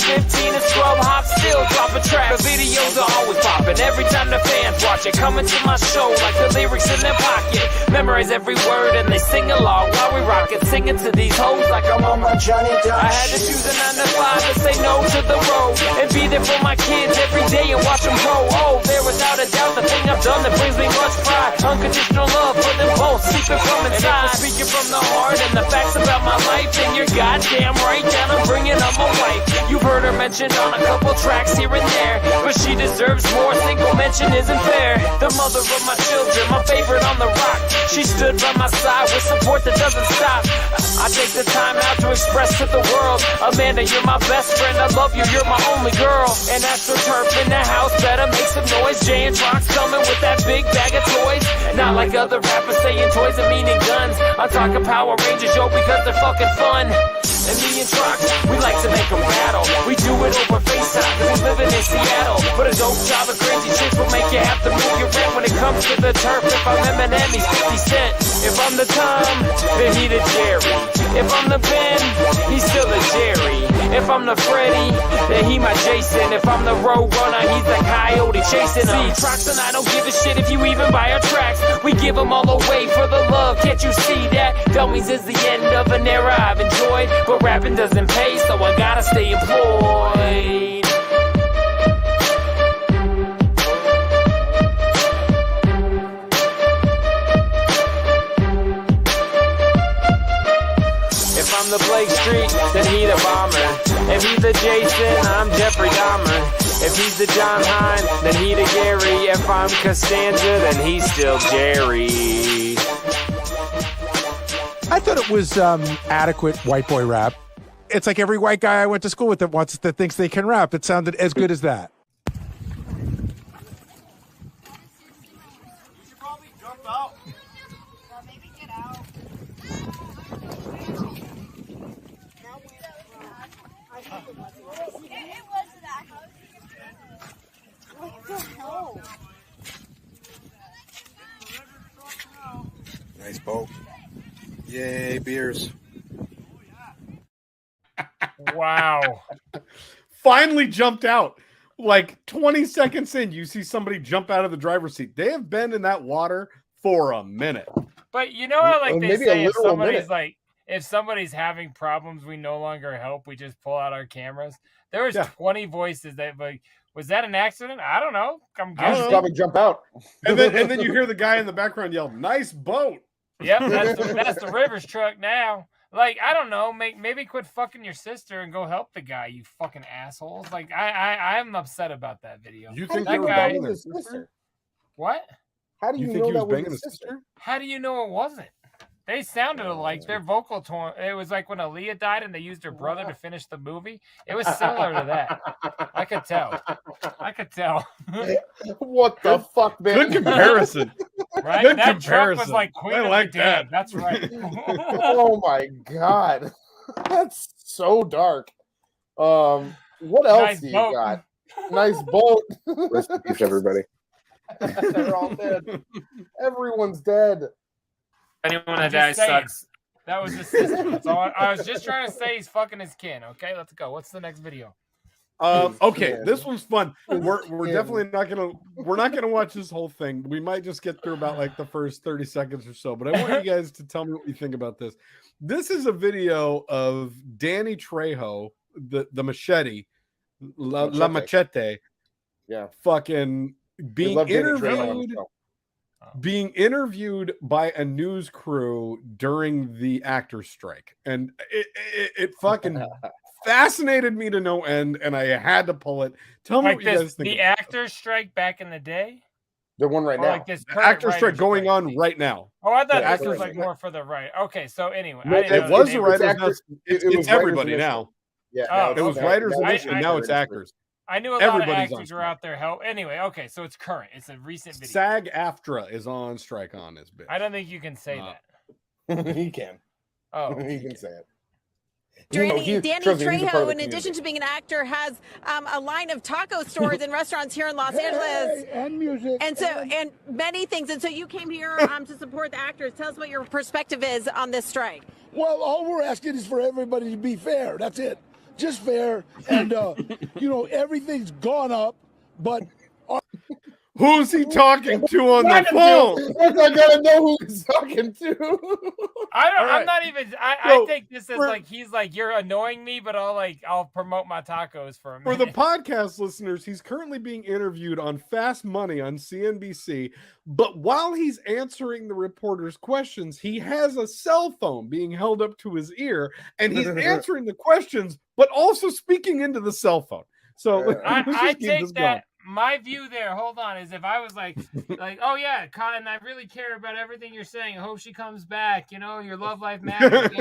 and Scrub Hop still dropping tracks. The videos are always popping every time the fans watch it. Coming to my show like the lyrics in their pocket. Memorize every word and they sing along while we rock it. Singing to these hoes like I'm on my Johnny Depp. I had to choose a 9 to 5 to say no to the road and be there for my kids every day and watch them grow. Oh, there without a doubt the thing I've done that brings me much pride. Unconditional love for them both, secret from inside. Speaking from the heart and the facts about my life, and you're goddamn right that I'm bringing up my wife. You've heard her mentioned on a couple tracks here and there, but she deserves more. Single mention isn't fair. The mother of my children, my favorite on the rock. She stood by my side with support that doesn't stop. I take the time out to express to the world, Amanda, you're my best friend. I love you, you're my only girl. And Astro Turf in the house, better make some noise. Jay and Trox coming with that big bag of toys. Not like other rappers saying toys and meaning guns. I'm talking Power Rangers, yo, because they're fucking fun. And me and Trox, we like to make them battle. We do it over FaceTime, cause we living in Seattle. But a dope job of crazy chicks will make you have to move your rent. When it comes to the turf, if I'm Eminem, he's 50 Cent. If I'm the Tom, then he the Jerry. If I'm the Ben, he's still the Jerry. If I'm the Freddy, then he my Jason. If I'm the Road Runner, he's the Coyote chasing them. See, Trox and I don't give a shit if you even buy our tracks. We give them all away for the love, can't you see that? Dummies is the end of an era I've enjoyed, but rapping doesn't pay, so I gotta stay employed. If I'm the Blake Street, then he the Bomber. If he's the Jason, I'm Jeffrey Dahmer. If he's the John Hine, then he the Gary. If I'm Costanza, then he's still Jerry. I thought it was adequate white boy rap. It's like every white guy I went to school with that thinks they can rap. It sounded as good as that. Nice boat. Yay, beers. Wow. Finally jumped out. Like 20 seconds in, you see somebody jump out of the driver's seat. They have been in that water for a minute. But you know how like they say if somebody's having problems, we no longer help. We just pull out our cameras. There was 20 voices that like, was that an accident? I don't know. I should probably jump out. And then you hear the guy in the background yell, "Nice boat." Yep, that's the Rivers truck now. Like, I don't know, maybe quit fucking your sister and go help the guy, you fucking assholes. Like, I'm upset about that video. You think that guy was his sister? What? How do you know that was his sister? How do you know it wasn't? They sounded alike. Their vocal tone. It was like when Aaliyah died and they used her brother to finish the movie. It was similar to that. I could tell. What the fuck, man? Good comparison. Right? Good that comparison. truck was like Queen I of like the Dead. that. That's right. Oh my god. That's so dark. What else Nice do you boat. got? Nice boat. Rest in peace, everybody. They're all dead. Everyone's dead. Anyone I'm that just dies saying. sucks. That was his sister. That's all. I was just trying to say he's fucking his kin. Okay, let's go. What's the next video? Okay, this one's fun. We're definitely not gonna watch this whole thing. We might just get through about like the first 30 seconds or so, but I want you guys to tell me what you think about this. This is a video of Danny Trejo, the machete, La Machete, yeah, fucking being interviewed by a news crew during the actors strike, and it fucking fascinated me to no end, and I had to pull it. Tell me what you guys think. The actors strike back in the day. The one right now. Like this actors strike going on right now. Oh, I thought this was like more for the right. Okay, so anyway, no, it was the writers. It's everybody now. Yeah, it was writers initially. Now it's actors. I knew a lot of actors were out there help. Anyway, okay, so it's current. It's a recent video. SAG-AFTRA is on strike on this bitch. I don't think you can say that. He can. Oh, he can say it. Danny Trejo, in addition to being an actor, has a line of taco stores and restaurants here in Los Angeles, and music, and many things. And so you came here to support the actors. Tell us what your perspective is on this strike. Well, all we're asking is for everybody to be fair. That's it, just fair. And everything's gone up, but. Who's he talking to on the phone? I gotta know who he's talking to. I'm not even. I take this as like he's like, you're annoying me, but I'll promote my tacos for a minute. For the podcast listeners, he's currently being interviewed on Fast Money on CNBC. But while he's answering the reporter's questions, he has a cell phone being held up to his ear, and he's answering the questions, but also speaking into the cell phone. So I take that. My view there, hold on, is if I was like, oh yeah, Cotton, I really care about everything you're saying. I hope she comes back. Your love life matters.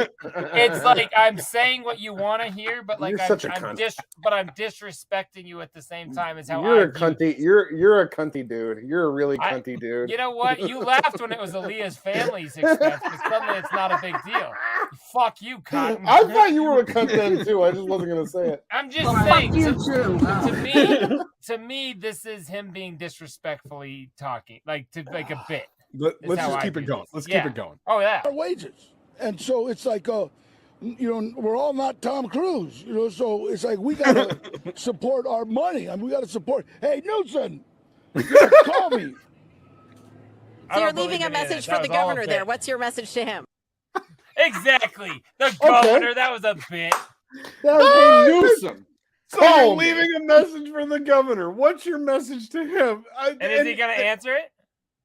It's like I'm saying what you want to hear, but like I'm disrespecting you at the same time. Is how you're a cunty. You're a cunty dude. You're a really cunty dude. You know what? You laughed when it was Aaliyah's family's expense, but suddenly it's not a big deal. Fuck you, Cotton. I thought you were a cunt then too. I just wasn't gonna say it. I'm just saying. To me, this is him being disrespectfully talking, like a bit. Let's just keep it going. Let's keep it going. Oh yeah, our wages, and so it's like we're all not Tom Cruise, so it's like we gotta support our money. I mean, we gotta support. Hey, Newsom, call me. So you're leaving a message for the governor there. What's your message to him? Exactly, the governor. That was a bit. That was Newsom. So you're leaving a message for the governor. What's your message to him? And is he going to answer it?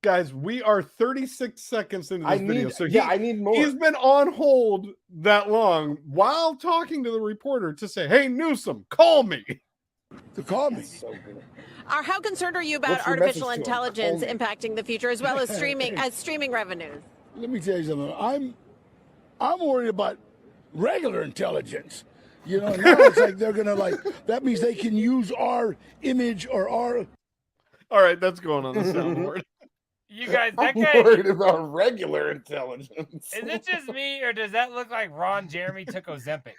Guys, we are 36 seconds into this video. So I need more. He's been on hold that long while talking to the reporter to say, hey, Newsom, call me. To call me. How concerned are you about artificial intelligence impacting the future as well as streaming revenues? Let me tell you something. I'm worried about regular intelligence. Now it's like they're gonna that means they can use our image or our. All right, that's going on the soundboard. You guys, I'm worried about regular intelligence. Is it just me, or does that look like Ron Jeremy took Ozempic?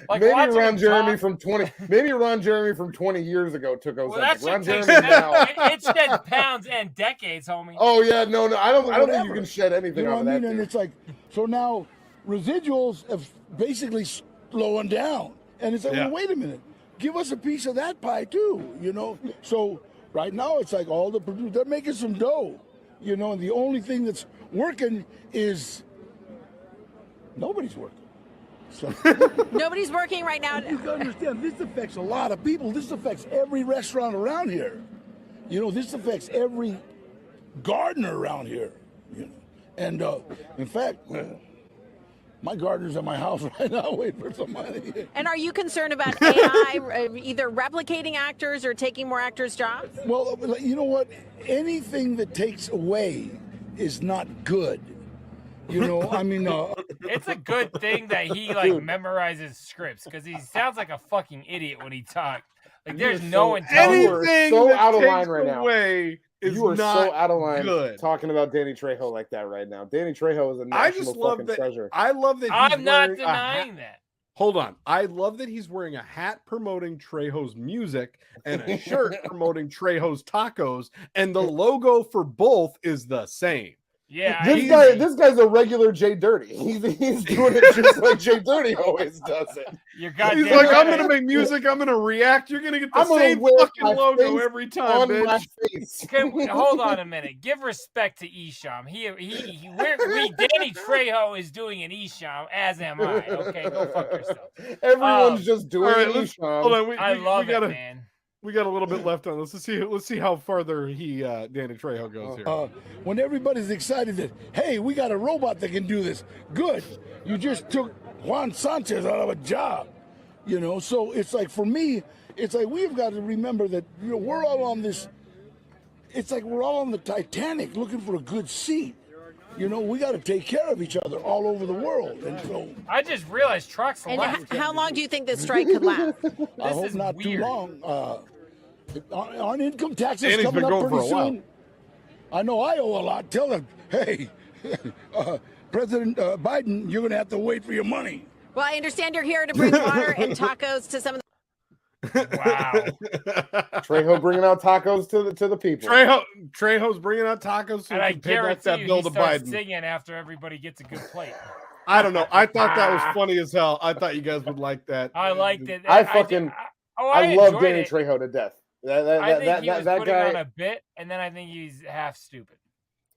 Maybe Ron Jeremy from 20 years ago took Ozempic. Well, that Ron Jeremy now. It sheds pounds and decades, homie. Oh yeah, no, I don't think you can shed anything out of that. And it's like, so now residuals have basically slowing down, and it's like, well, wait a minute, give us a piece of that pie too, So right now it's like all the producers, they're making some dough, and the only thing that's working is nobody's working. So nobody's working right now. You gotta understand, this affects a lot of people. This affects every restaurant around here. This affects every gardener around here. And in fact, my gardener's at my house right now waiting for some money. And are you concerned about AI either replicating actors or taking more actors' jobs? Well, you know what? Anything that takes away is not good. I mean, it's a good thing that he memorizes scripts because he sounds like a fucking idiot when he talks. Like there's no intelligence. Anything so that out of takes line right now. away is you are not so out of line good. talking about Danny Trejo like that right now. Danny Trejo is a national fucking treasure. I love that. I'm not denying that. Hold on. I love that he's wearing a hat promoting Trejo's music and a shirt promoting Trejo's tacos, and the logo for both is the same. Yeah, this guy's a regular JDirty. He's doing it just like JDirty always does it. He's like, I'm gonna make music. I'm gonna react. You're gonna get the same fucking logo every time, bitch. Hold on a minute. Give respect to Isham. Danny Trejo is doing an Isham, as am I. Okay, go fuck yourself. Everyone's just doing an Isham. Hold on, I love it, man. We got a little bit left on this. Let's see how farther Danny Trejo goes here. When everybody's excited that, hey, we got a robot that can do this. Good. You just took Juan Sanchez out of a job. So it's like, for me, it's like we've got to remember that we're all on this. It's like we're all on the Titanic looking for a good seat. We got to take care of each other all over the world. And so I just realized Trox left. How long do you think this strike could last? I hope not weird. Too long. On income taxes Danny's coming been up going pretty for a soon. I know I owe a lot. Tell them, hey, President Biden, you're going to have to wait for your money. Well, I understand you're here to bring water and tacos to some of the. Wow. Trejo bringing out tacos to the people. Trejo's bringing out tacos so and I guarantee that bill to Biden. Singing after everybody gets a good plate. I don't know. I thought that was funny as hell. I thought you guys would like that. I liked it. I love Danny Trejo to death. I think he was that putting guy on a bit, and then I think he's half stupid.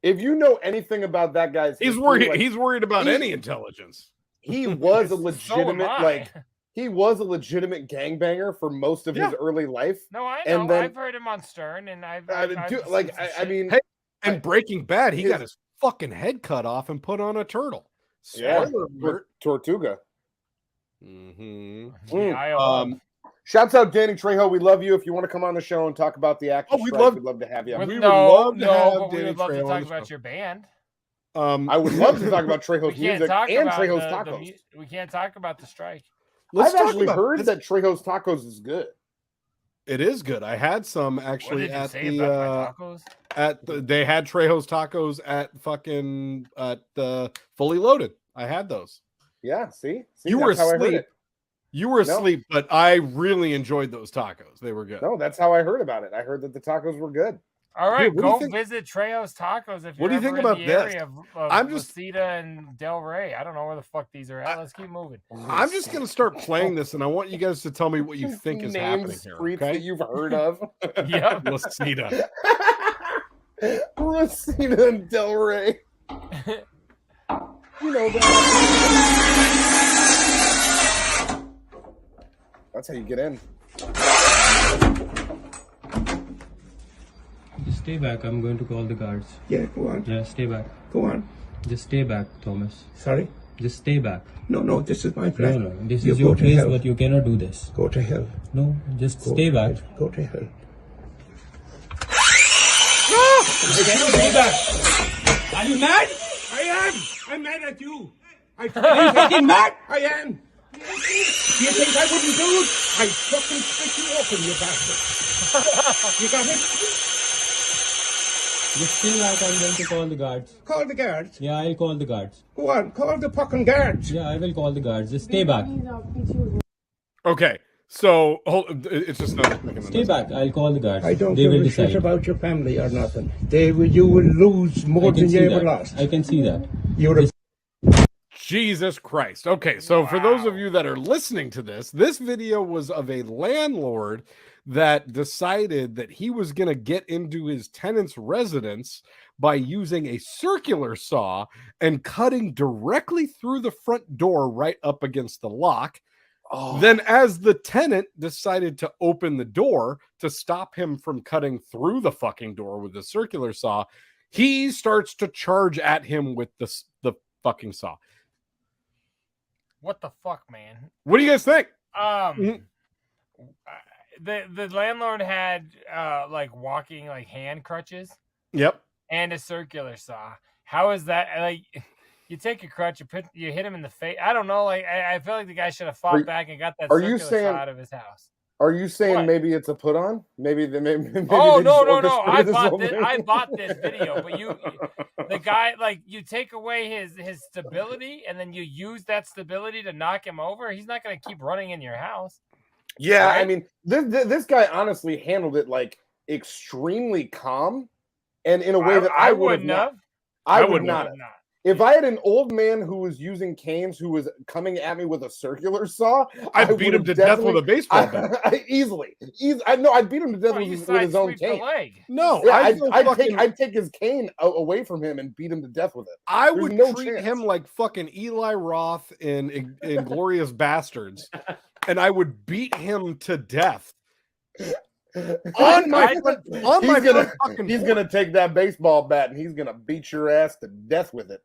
If you know anything about that guy's he's worried. He's worried about any intelligence. He was a legitimate he was a legitimate gangbanger for most of his early life. No, I know. I've heard him on Stern, and I mean, and Breaking Bad, he got his fucking head cut off and put on a turtle. Spoiler alert. Tortuga. Shouts out Danny Trejo. We love you. If you want to come on the show and talk about the actors, we'd love to have you. We would love to talk about your band. I would love to talk about Trejo's music and Trejo's tacos. We can't talk about the strike. I've actually heard that Trejo's tacos is good. It is good. I had some actually at the they had Trejo's tacos at fucking Fully Loaded. I had those. Yeah, see you were asleep. You were asleep, but I really enjoyed those tacos. They were good. No, that's how I heard about it. I heard that the tacos were good. All right, go visit Trejo's Tacos if you're do you think about in the this? area of I'm just Reseda and Del Rey. I don't know where the fuck these are at. Let's keep moving. I'm just gonna start playing this, and I want you guys to tell me what you think is happening here. Streets okay? that you've heard of. Yeah, Reseda. Reseda and Del Rey. You know that. That's how you get in. Just stay back. I'm going to call the guards. Yeah, go on. Yeah, stay back. Go on. Just stay back, Thomas. Sorry? Just stay back. No, this is my flat. No, this is your place, but you cannot do this. Go to hell. No, just stay back. Go to hell. Stay back. Are you mad? I am. I'm mad at you. Are you fucking mad? I am. You think I wouldn't do it? I fucking split you open, you bastard. You got it? Just stay back. I'm going to call the guards. Call the guards? Yeah, I'll call the guards. Go on, call the fucking guards. Yeah, I will call the guards. Just stay back. Okay, so it's just not stay back. I'll call the guards. I don't give a shit about your family or nothing. You will lose more than you ever lost. I can see that. You're Jesus Christ. Okay, so for those of you that are listening to this video was of a landlord that decided that he was going to get into his tenant's residence by using a circular saw and cutting directly through the front door right up against the lock. Then as the tenant decided to open the door to stop him from cutting through the fucking door with the circular saw, he starts to charge at him with the fucking saw. What the fuck, man? What do you guys think? The landlord had like walking like hand crutches. Yep. And a circular saw. How is that? Like, you take a crutch, you hit him in the face. I don't know. Like, I feel like the guy should have fought back and got that circular saw out of his house. Are you saying maybe it's a put on? Maybe they Oh they no! just I bought this video, but the guy, like, you take away his stability, and then you use that stability to knock him over. He's not going to keep running in your house. Yeah, right? I mean, this guy honestly handled it like extremely calm, and in a way that I would not. I would not. If I had an old man who was using canes who was coming at me with a circular saw, I'd beat him to death with a baseball bat. Easily. I'd beat him to death with his own cane. No, yeah, I'd take his cane away from him and beat him to death with it. I would treat him like fucking Eli Roth in Inglourious Bastards, and I would beat him to death. He's gonna take that baseball bat and he's gonna beat your ass to death with it.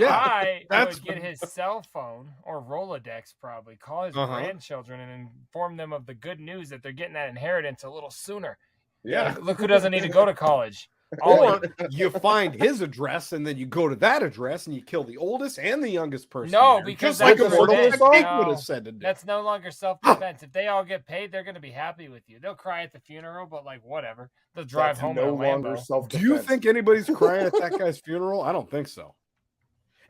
I would get his cell phone or Rolodex, probably call his grandchildren and inform them of the good news that they're getting that inheritance a little sooner. Yeah, look who doesn't need to go to college. Or you find his address and then you go to that address and you kill the oldest and the youngest person. No, there, because just like that's Immortal Technique would have said to do. That's no longer self-defense. If they all get paid, they're going to be happy with you. They'll cry at the funeral, but like whatever. They'll drive home in a Lambo. Do you think anybody's crying at that guy's funeral? I don't think so.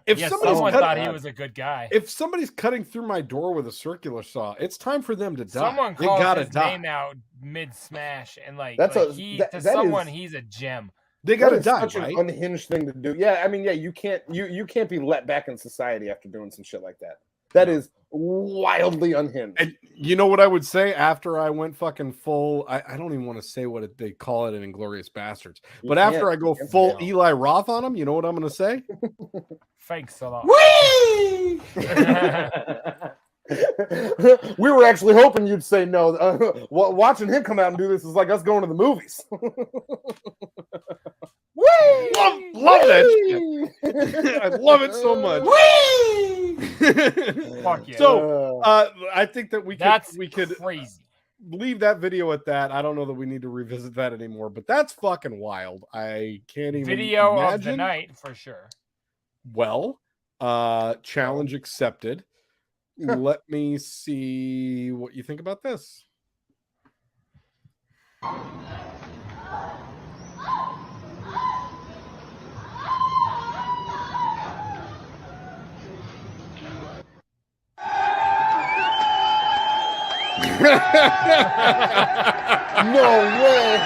If someone thought he was a good guy. If somebody's cutting through my door with a circular saw, it's time for them to die. Someone they calls gotta his die. name out mid-smash, and he's a gem. They gotta die. Such an unhinged thing to do. Yeah, I mean, yeah, you can't be let back in society after doing some shit like that. That is wildly unhinged. And you know what I would say after I went fucking full? I don't even want to say what they call it in Inglourious Bastards. But after I go full Eli Roth on them, you know what I'm going to say? Thanks a lot. Whee! We were actually hoping you'd say no. Watching him come out and do this is like us going to the movies. Love that shit. I love it so much. Fuck yeah. So I think that we could crazy. Leave that video at that. I don't know that we need to revisit that anymore, but that's fucking wild. I can't even video imagine. Of the night for sure. Well, challenge accepted. Let me see what you think about this. No way.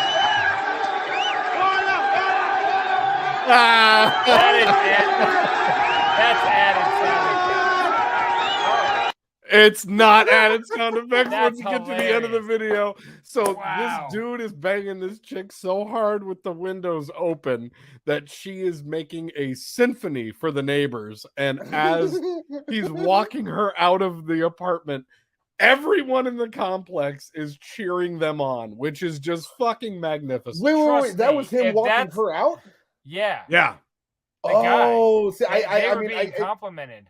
That's added sound effects. It's not added sound effects once you get to the end of the hilarious. video. So Wow. this dude is banging this chick so hard with the windows open that she is making a symphony for the neighbors. And as he's walking her out of the apartment, everyone in the complex is cheering them on, which is just fucking magnificent. Wait. That was him walking her out? Yeah. Yeah. The guy. Oh, see, They were being complimented.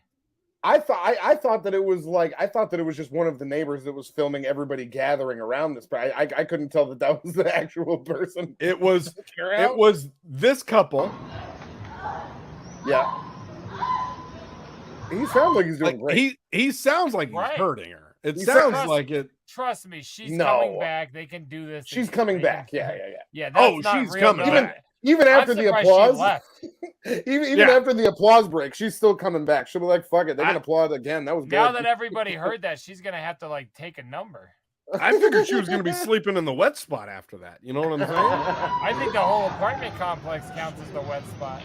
I thought that it was just one of the neighbors that was filming everybody gathering around this. But I couldn't tell that was the actual person. It was this couple. Yeah. He sounds like he's doing great. He sounds like he's Right. hurting her. It sounds like it. Trust me, she's No. coming back. They can do this. She's coming back. Yeah. Yeah. That's not she's real coming nice. back. Even after I'm the surprised she applause, left. even after the applause break, she's still coming back. She'll be like, "Fuck it, they're gonna applaud again." That was Now good. that everybody heard that, she's gonna have to like take a number. I figured she was going to be sleeping in the wet spot after that. You know what I'm saying? I think the whole apartment complex counts as the wet spot.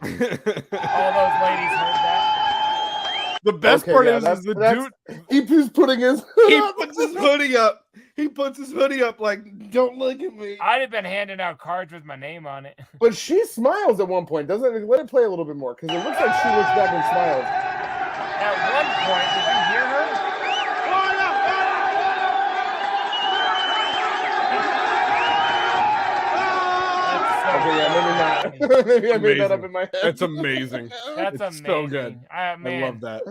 All those ladies heard that. The best part is the dude. He's putting his. He puts his hoodie up. He puts his hoodie up like, "Don't look at me." I'd have been handing out cards with my name on it. But she smiles at one point, doesn't it? Let it play a little bit more because it looks like she looks back and smiles. At one point, did you hear her? Okay, yeah, maybe not. Maybe I made that up in my head. That's amazing. That's It's amazing. so good. I Man, love that.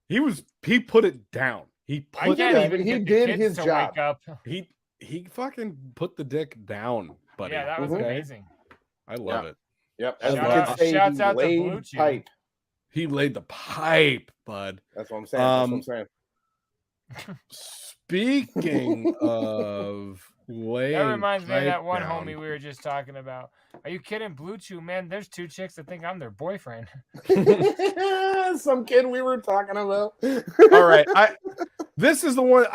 He put it down. He I put can't the, even he get the did kids his to job. wake up. he fucking put the dick down, buddy. Yeah, that was amazing. I love it. Yep. As As the the kids kids say, shouts he out to laid Blue Chew. pipe. He laid the pipe, bud. That's what I'm saying. That's what I'm saying. Speaking of laying, that reminds me of that one down. homie we were just talking about. Are you kidding? Blue Chew, man. There's 2 chicks that think I'm their boyfriend. Some kid we were talking about. All right, this is the one.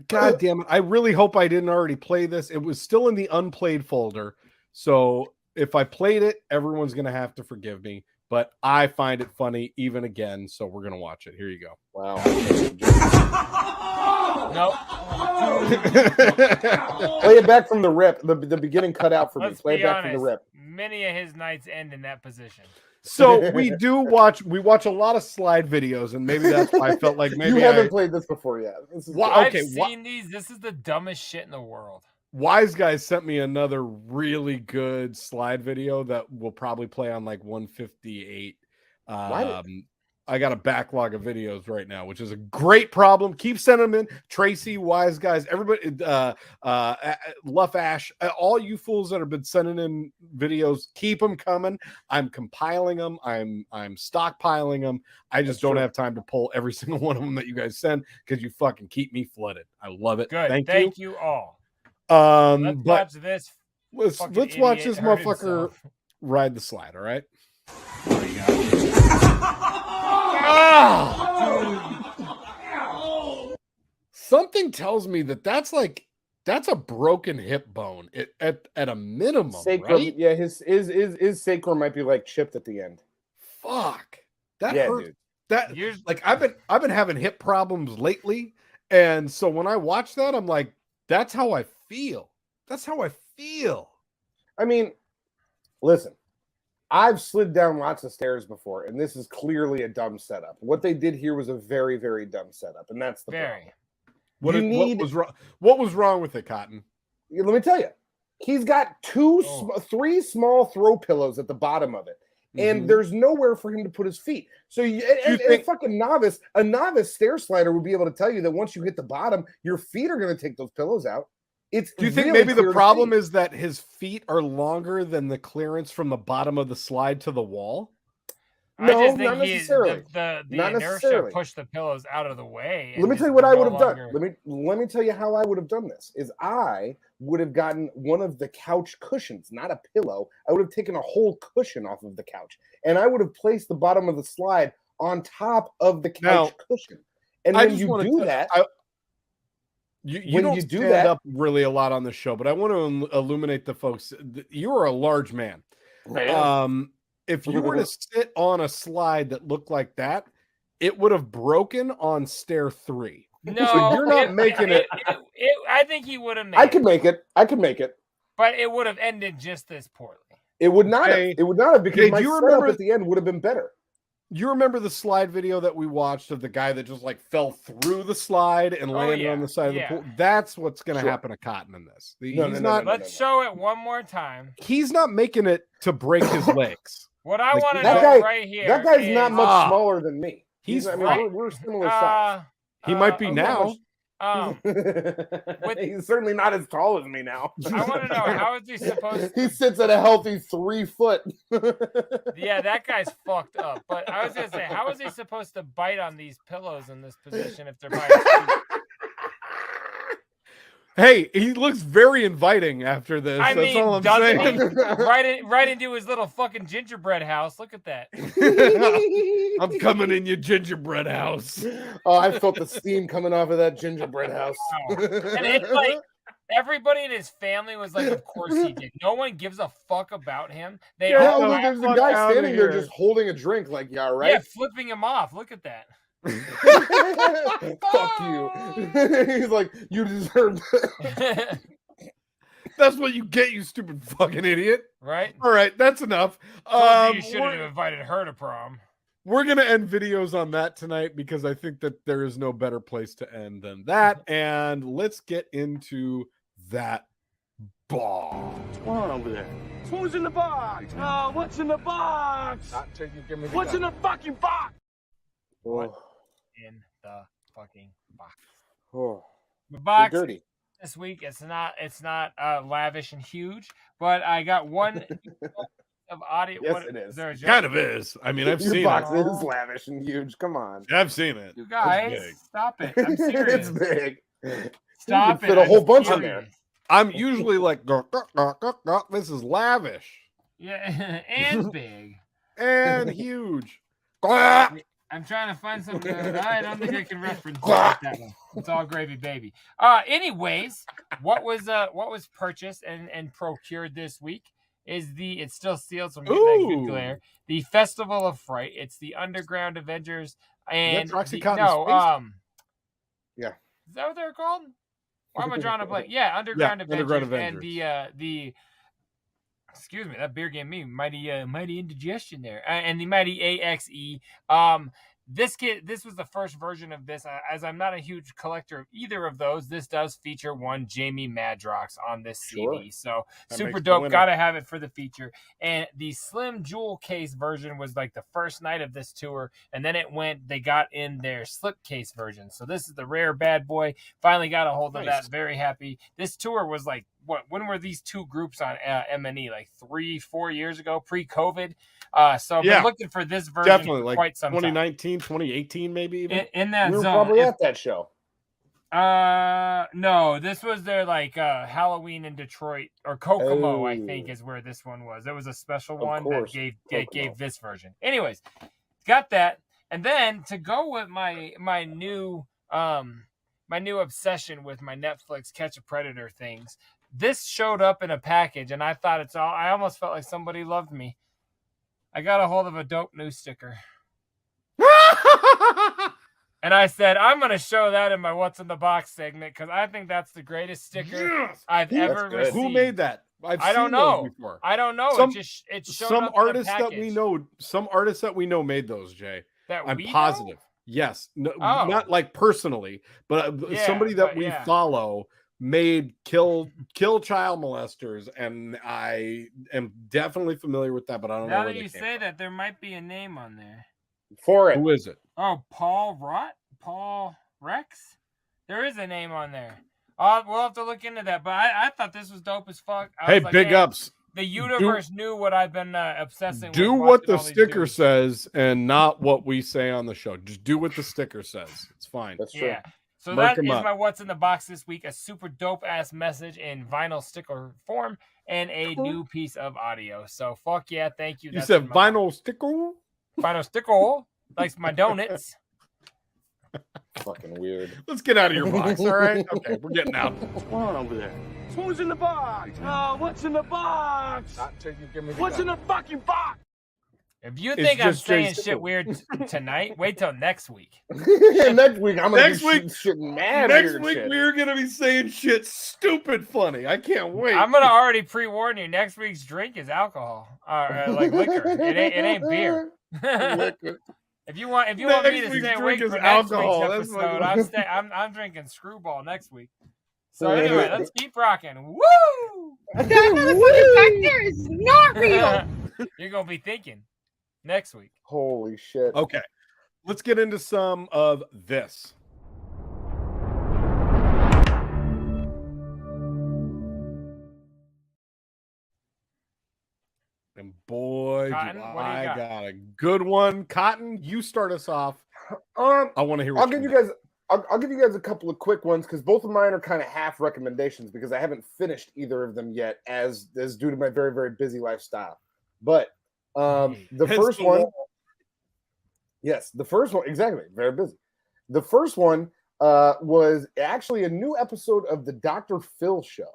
God damn it! I really hope I didn't already play this. It was still in the unplayed folder, so if I played it, everyone's gonna have to forgive me. But I find it funny even again, so we're gonna watch it. Here you go. Wow. Nope. Play it back from the rip. The beginning cut out for me. Play it back from the rip. Many of his nights end in that position. So we watch a lot of slide videos, and maybe that's why I felt like maybe you haven't played this before yet. I've seen these. This is the dumbest shit in the world. Wise Guys sent me another really good slide video that will probably play on like 158. I got a backlog of videos right now, which is a great problem. Keep sending them in. Tracy, Wise Guys, everybody, Luff Ash, all you fools that have been sending in videos, keep them coming. I'm compiling them. I'm stockpiling them. I just don't have time to pull every single one of them that you guys send because you fucking keep me flooded. I love it. Good. Thank you all. Let's watch this. Let's watch this motherfucker ride the slide. All right. Something tells me that's a broken hip bone at a minimum, sacrum, right? Yeah, his sacrum might be like chipped at the end. Fuck. That hurts. Dude. That like I've been having hip problems lately, and so when I watch that, I'm like, that's how I feel. That's how I feel. I mean, listen. I've slid down lots of stairs before, and this is clearly a dumb setup. What they did here was a very, very dumb setup, and that's the problem. What was wrong with it, Cotton? Let me tell you. He's got three small throw pillows at the bottom of it, and there's nowhere for him to put his feet. So a fucking novice stair slider would be able to tell you that once you hit the bottom, your feet are going to take those pillows out. Do you think maybe the problem is that his feet are longer than the clearance from the bottom of the slide to the wall? No, I just think not necessarily. The not inertia necessarily. pushed the pillows out of the way. Let me tell you what I would have done. Let me tell you how I would have done this. Is I would have gotten one of the couch cushions, not a pillow. I would have taken a whole cushion off of the couch, and I would have placed the bottom of the slide on top of the couch cushion. And when you do that. You don't stand up really a lot on the show, but I want to illuminate the folks. You are a large man. If you were to sit on a slide that looked like that, it would have broken on stair 3. No, so you're not making it. I think he would have made I could make it. But it would have ended just as poorly. It would not have. It would not have, because my setup at the end would have been better. You remember the slide video that we watched of the guy that just like fell through the slide and landed on the side of the pool? That's what's going to happen to Cotton in this. Let's show it one more time. He's not making it to break his legs. What I want to know right here. That guy's not much smaller than me. He's we're similar size. He might be now. He's certainly not as tall as me now. I want to know, how is he supposed to... He sits at a healthy 3 foot. Yeah, that guy's fucked up. But I was going to say, how is he supposed to bite on these pillows in this position if they're by his feet? Hey, he looks very inviting after this. That's all I'm saying. Right into his little fucking gingerbread house. Look at that. I'm coming in your gingerbread house. Oh, I felt the steam coming off of that gingerbread house. And it's like everybody in his family was like, of course he did. No one gives a fuck about him. There's a guy standing there just holding a drink, like, yeah, right? Yeah, flipping him off. Look at that. Fuck you. He's like, you deserve that. That's what you get, you stupid fucking idiot. Right? All right, that's enough. You should have invited her to prom. We're going to end videos on that tonight because I think that there is no better place to end than that. And let's get into that box. What's going on over there? Who's in the box? Oh, what's in the box? Not until you give me the what's in the fucking box? What in the fucking box? Oh, the box dirty. This week it's not lavish and huge, but I got one of audio. Yes, what, it is. There a joke? Kind of is. I mean, I've Your seen box it. is lavish and huge. Come on. I've seen it. You guys, It's big. stop it. I'm serious. It's big. Stop you it. Fit a whole I'm bunch in serious. there. I'm usually like, this is lavish Yeah, and big. and huge. I'm trying to find something. I don't think I can reference that one. It's all gravy, baby. Anyways, what was purchased and procured this week is it's still sealed, so I'm getting that good glare. The Festival of Fright. It's the Underground Avengers and Troxy Cotton yeah. Is that what they're called? Why am I drawing a blank? Yeah, Underground Avengers and the excuse me, that beer gave me mighty indigestion there. And the mighty AXE. This was the first version of this. As I'm not a huge collector of either of those, this does feature one Jamie Madrox on this CD. So that super dope. Gotta have it for the feature. And the Slim Jewel case version was like the first night of this tour, and then they got in their slipcase version. So this is the rare bad boy. Finally got a hold of that. Very happy. This tour was like, when were these two groups on M&E? Like 3-4 years ago, pre-COVID. So I've been looking for this version definitely, for like quite some 2019, 2018, maybe even. In that we were zone. probably at that show. No, this was their like Halloween in Detroit or Kokomo, I think is where this one was. It was a special one that gave this version. Anyways, got that. And then to go with my new obsession with my Netflix Catch a Predator things, this showed up in a package, and I thought I almost felt like somebody loved me. I got a hold of a dope news sticker. And I said, I'm going to show that in my What's in the Box segment because I think that's the greatest sticker I've ever received. Who made that? I don't know. I don't know. It showed some up artists in a that we know. Some artists that we know made those, Jay. I'm positive. Know? Yes. No, not like personally, but somebody that we follow made kill child molesters, and I am definitely familiar with that, but I don't know. Now that you say that, there might be a name on there. For it. Who is it? Oh, Paul Rex? There is a name on there. We'll have to look into that, but I thought this was dope as fuck. Hey, big ups. The universe knew what I've been obsessing with. Do what the sticker says and not what we say on the show. Just do what the sticker says. It's fine. That's true. Yeah. So that is my What's in the Box this week. A super dope ass message in vinyl sticker form and a new piece of audio. So fuck yeah, thank you. You said vinyl sticker? Vinyl sticker, like my donuts. Fucking weird. Let's get out of your box, all right? Okay, we're getting out. What's going on over there? Who's in the box? Oh, what's in the box? What's in the fucking box? If you think I'm saying shit weird tonight, wait till next week. Next week, I'm gonna be shit mad. Next week, we're gonna be saying shit stupid funny. I can't wait. I'm gonna already pre-warn you. Next week's drink is alcohol, like liquor. It ain't beer. If you want me to stay awake for next week's episode, I'm drinking Screwball next week. So anyway, let's keep rocking. Woo! That motherfucker back there is not real. You're gonna be thinking next week. Holy shit. Okay, let's get into some of this. And boy, Cotton, do what do you I got a good one. Cotton, you start us off. I want to hear. I'll give you guys a couple of quick ones because both of mine are kind of half recommendations because I haven't finished either of them yet, as due to my very, very busy lifestyle. But the first one, exactly, very busy. The first one was actually a new episode of the Dr. Phil show.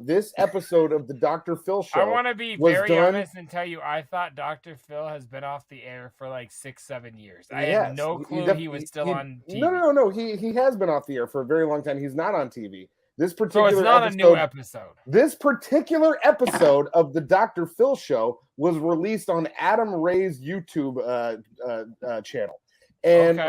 This episode of the Dr. Phil show. I want to be very honest and tell you, I thought Dr. Phil has been off the air for like 6-7 years. I had no clue he was still on TV. No. He has been off the air for a very long time. He's not on TV. This particular so it's not a new episode. This particular episode of the Dr. Phil show was released on Adam Ray's YouTube channel. And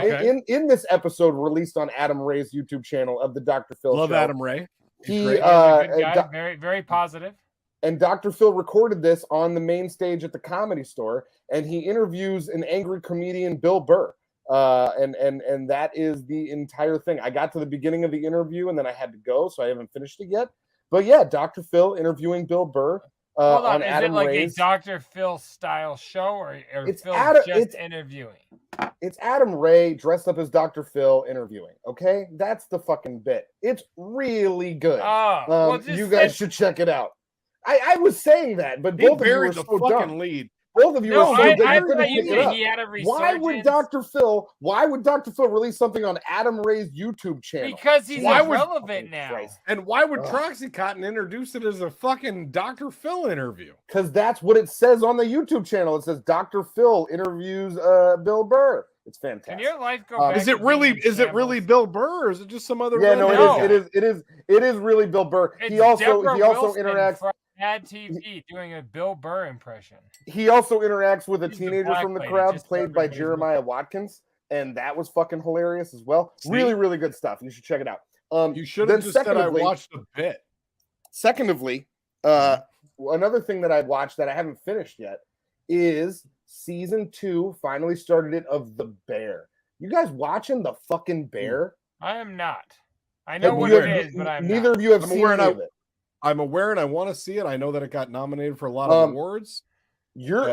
in this episode released on Adam Ray's YouTube channel of the Dr. Phil show. Love Adam Ray. He's a good guy, very, very positive. And Dr. Phil recorded this on the main stage at the Comedy Store, and he interviews an angry comedian, Bill Burr. And that is the entire thing. I got to the beginning of the interview, and then I had to go, so I haven't finished it yet. But yeah, Dr. Phil interviewing Bill Burr. Hold on, on is Adam it like Ray's. a Dr. Phil style show, or It's Phil it's interviewing? It's Adam Ray dressed up as Dr. Phil interviewing. Okay, that's the fucking bit. It's really good. You guys should check it out. I was saying that, but both of you were so dumb. Lead. Both of you are so I dumb. thought you said he had a Why would Dr. Phil release something on Adam Ray's YouTube channel? Because he's irrelevant now. Christ. And why would Troxy Cotton introduce it as a fucking Dr. Phil interview? Because that's what it says on the YouTube channel. It says Dr. Phil interviews Bill Burr. It's fantastic. Can your life go back? Is it really Bill Burr, or is it just some other? Yeah, no, it is really Bill Burr. It's He also Wilson interacts. from Mad TV doing a Bill Burr impression. He also interacts with a He's the teenager black from the lady, crowd, just played by Jeremiah Watkins, and that was fucking hilarious as well. Really, really good stuff. You should check it out. You should have just said I watched a bit. Secondly, another thing that I watched that I haven't finished yet is season 2. Finally started it of The Bear. You guys watching The fucking Bear? I am not. I know what it is, but I'm neither not. of you have seen any of it. I'm aware and I want to see it. I know that it got nominated for a lot of awards. You're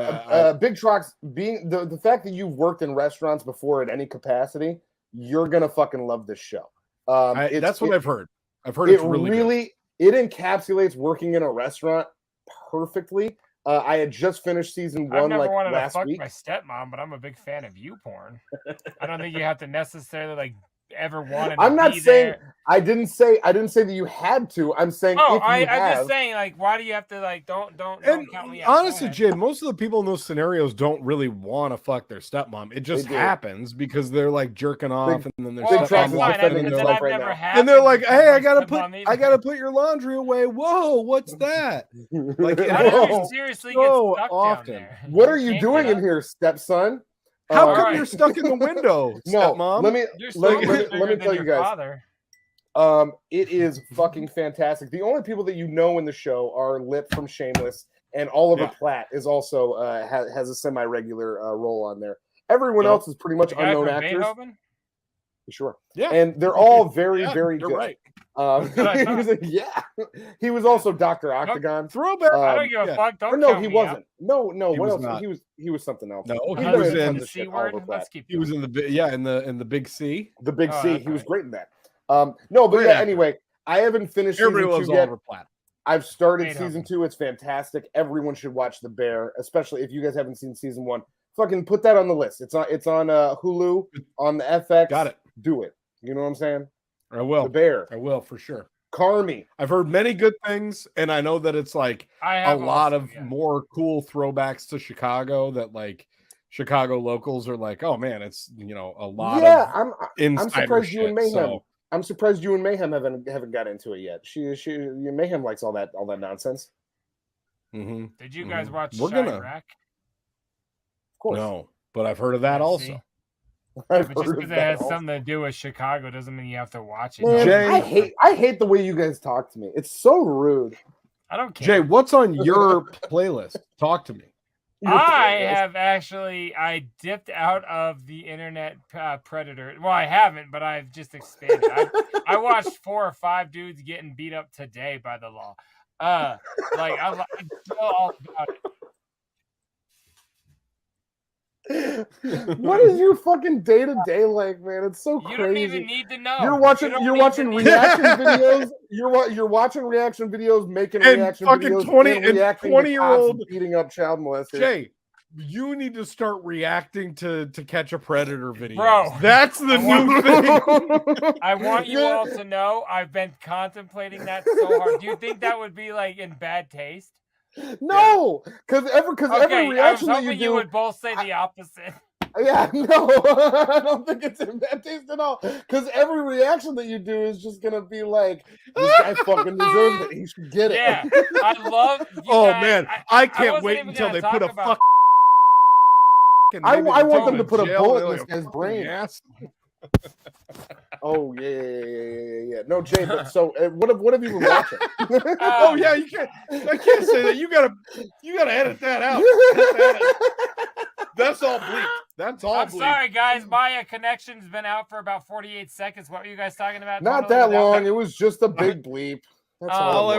Big Trox, being the fact that you've worked in restaurants before in any capacity, you're gonna fucking love this show. That's what I've heard. I've heard it's really good. It encapsulates working in a restaurant perfectly. I had just finished season 1 I've never like wanted last to fuck week. my stepmom, but I'm a big fan of you porn. I don't think you have to necessarily like ever wanted. I'm not saying there. I didn't say that you had to. I'm saying I'm have, just saying, like, why do you have to like don't count me out? Honestly, Jay, most of the people in those scenarios don't really want to fuck their stepmom. It just happens because they're like jerking off, and then their stepmom walks in, and they're like, "Hey, I gotta put your laundry away." Whoa, what's that? Like, seriously, so get stuck often. down there. What are you doing in here, stepson? How come you're stuck in the window, No, stepmom? let me tell you guys. It is fucking fantastic. The only people that you know in the show are Lip from Shameless, and Oliver Platt is also has a semi-regular role on there. Everyone else is pretty much unknown actors. Beethoven? Sure. Yeah. And they're all very, very you're good. right. He was also Dr. Octagon. Throwback. I don't give a fuck. Don't no, count he me wasn't. out. No. He What was else? not. He was something else. No, He he was does in the C shit, word. Oliver Platt. Let's keep. He was in the Big C. The Big C. He was okay. great in that. No, but Great yeah. actor. Anyway, I haven't finished Everybody season loves 2 yet. Oliver Platt. I've started Beethoven. season 2. It's fantastic. Everyone should watch The Bear, especially if you guys haven't seen season 1. Fucking put that on the list. It's on Hulu, on the FX. Got it. Do it. You know what I'm saying? I will. The Bear. I will for sure. Carmi. I've heard many good things, and I know that it's like a lot of yeah. more cool throwbacks to Chicago that like Chicago locals are like, oh man, it's a lot of I'm surprised you and Mayhem. So. I'm surprised you and Mayhem haven't got into it yet. Mayhem likes all that nonsense. Mm-hmm. Did you guys watch We're Chirac? gonna. Of course. No, but I've heard of that also. Yeah, but just because it has something to do with Chicago doesn't mean you have to watch it. Man, Jay, I hate the way you guys talk to me. It's so rude. I don't care. Jay, what's on your playlist? Talk to me. I dipped out of the internet predator. Well, I haven't, but I've just expanded. I watched 4 or 5 dudes getting beat up today by the law. I know all about it. What is your fucking day-to-day like, man? It's so crazy. You don't even need to know. You're watching reaction videos. You're watching reaction videos, making and reaction fucking videos, 20-year-old beating up child molesters. Jay, you need to start reacting to Catch a Predator videos. Bro, that's the new thing. I want you all to know I've been contemplating that so hard. Do you think that would be like in bad taste? No, because every reaction that you would both say the opposite. Yeah, no, I don't think it's in bad taste at all. Because every reaction that you do is just gonna be like, this guy fucking deserves it. He should get it. Yeah, I love. Man, I can't wait until they put a fuck. I want them to put a bullet in this guy's brain. Oh yeah. No, Jay, but so what have you been watching? Oh yeah, you can't. I can't say that. You gotta edit that out. That's all bleep. That's all. I'm sorry, guys. My connection's been out for about 48 seconds. What were you guys talking about? Not that long. It was just a big bleep. That's all I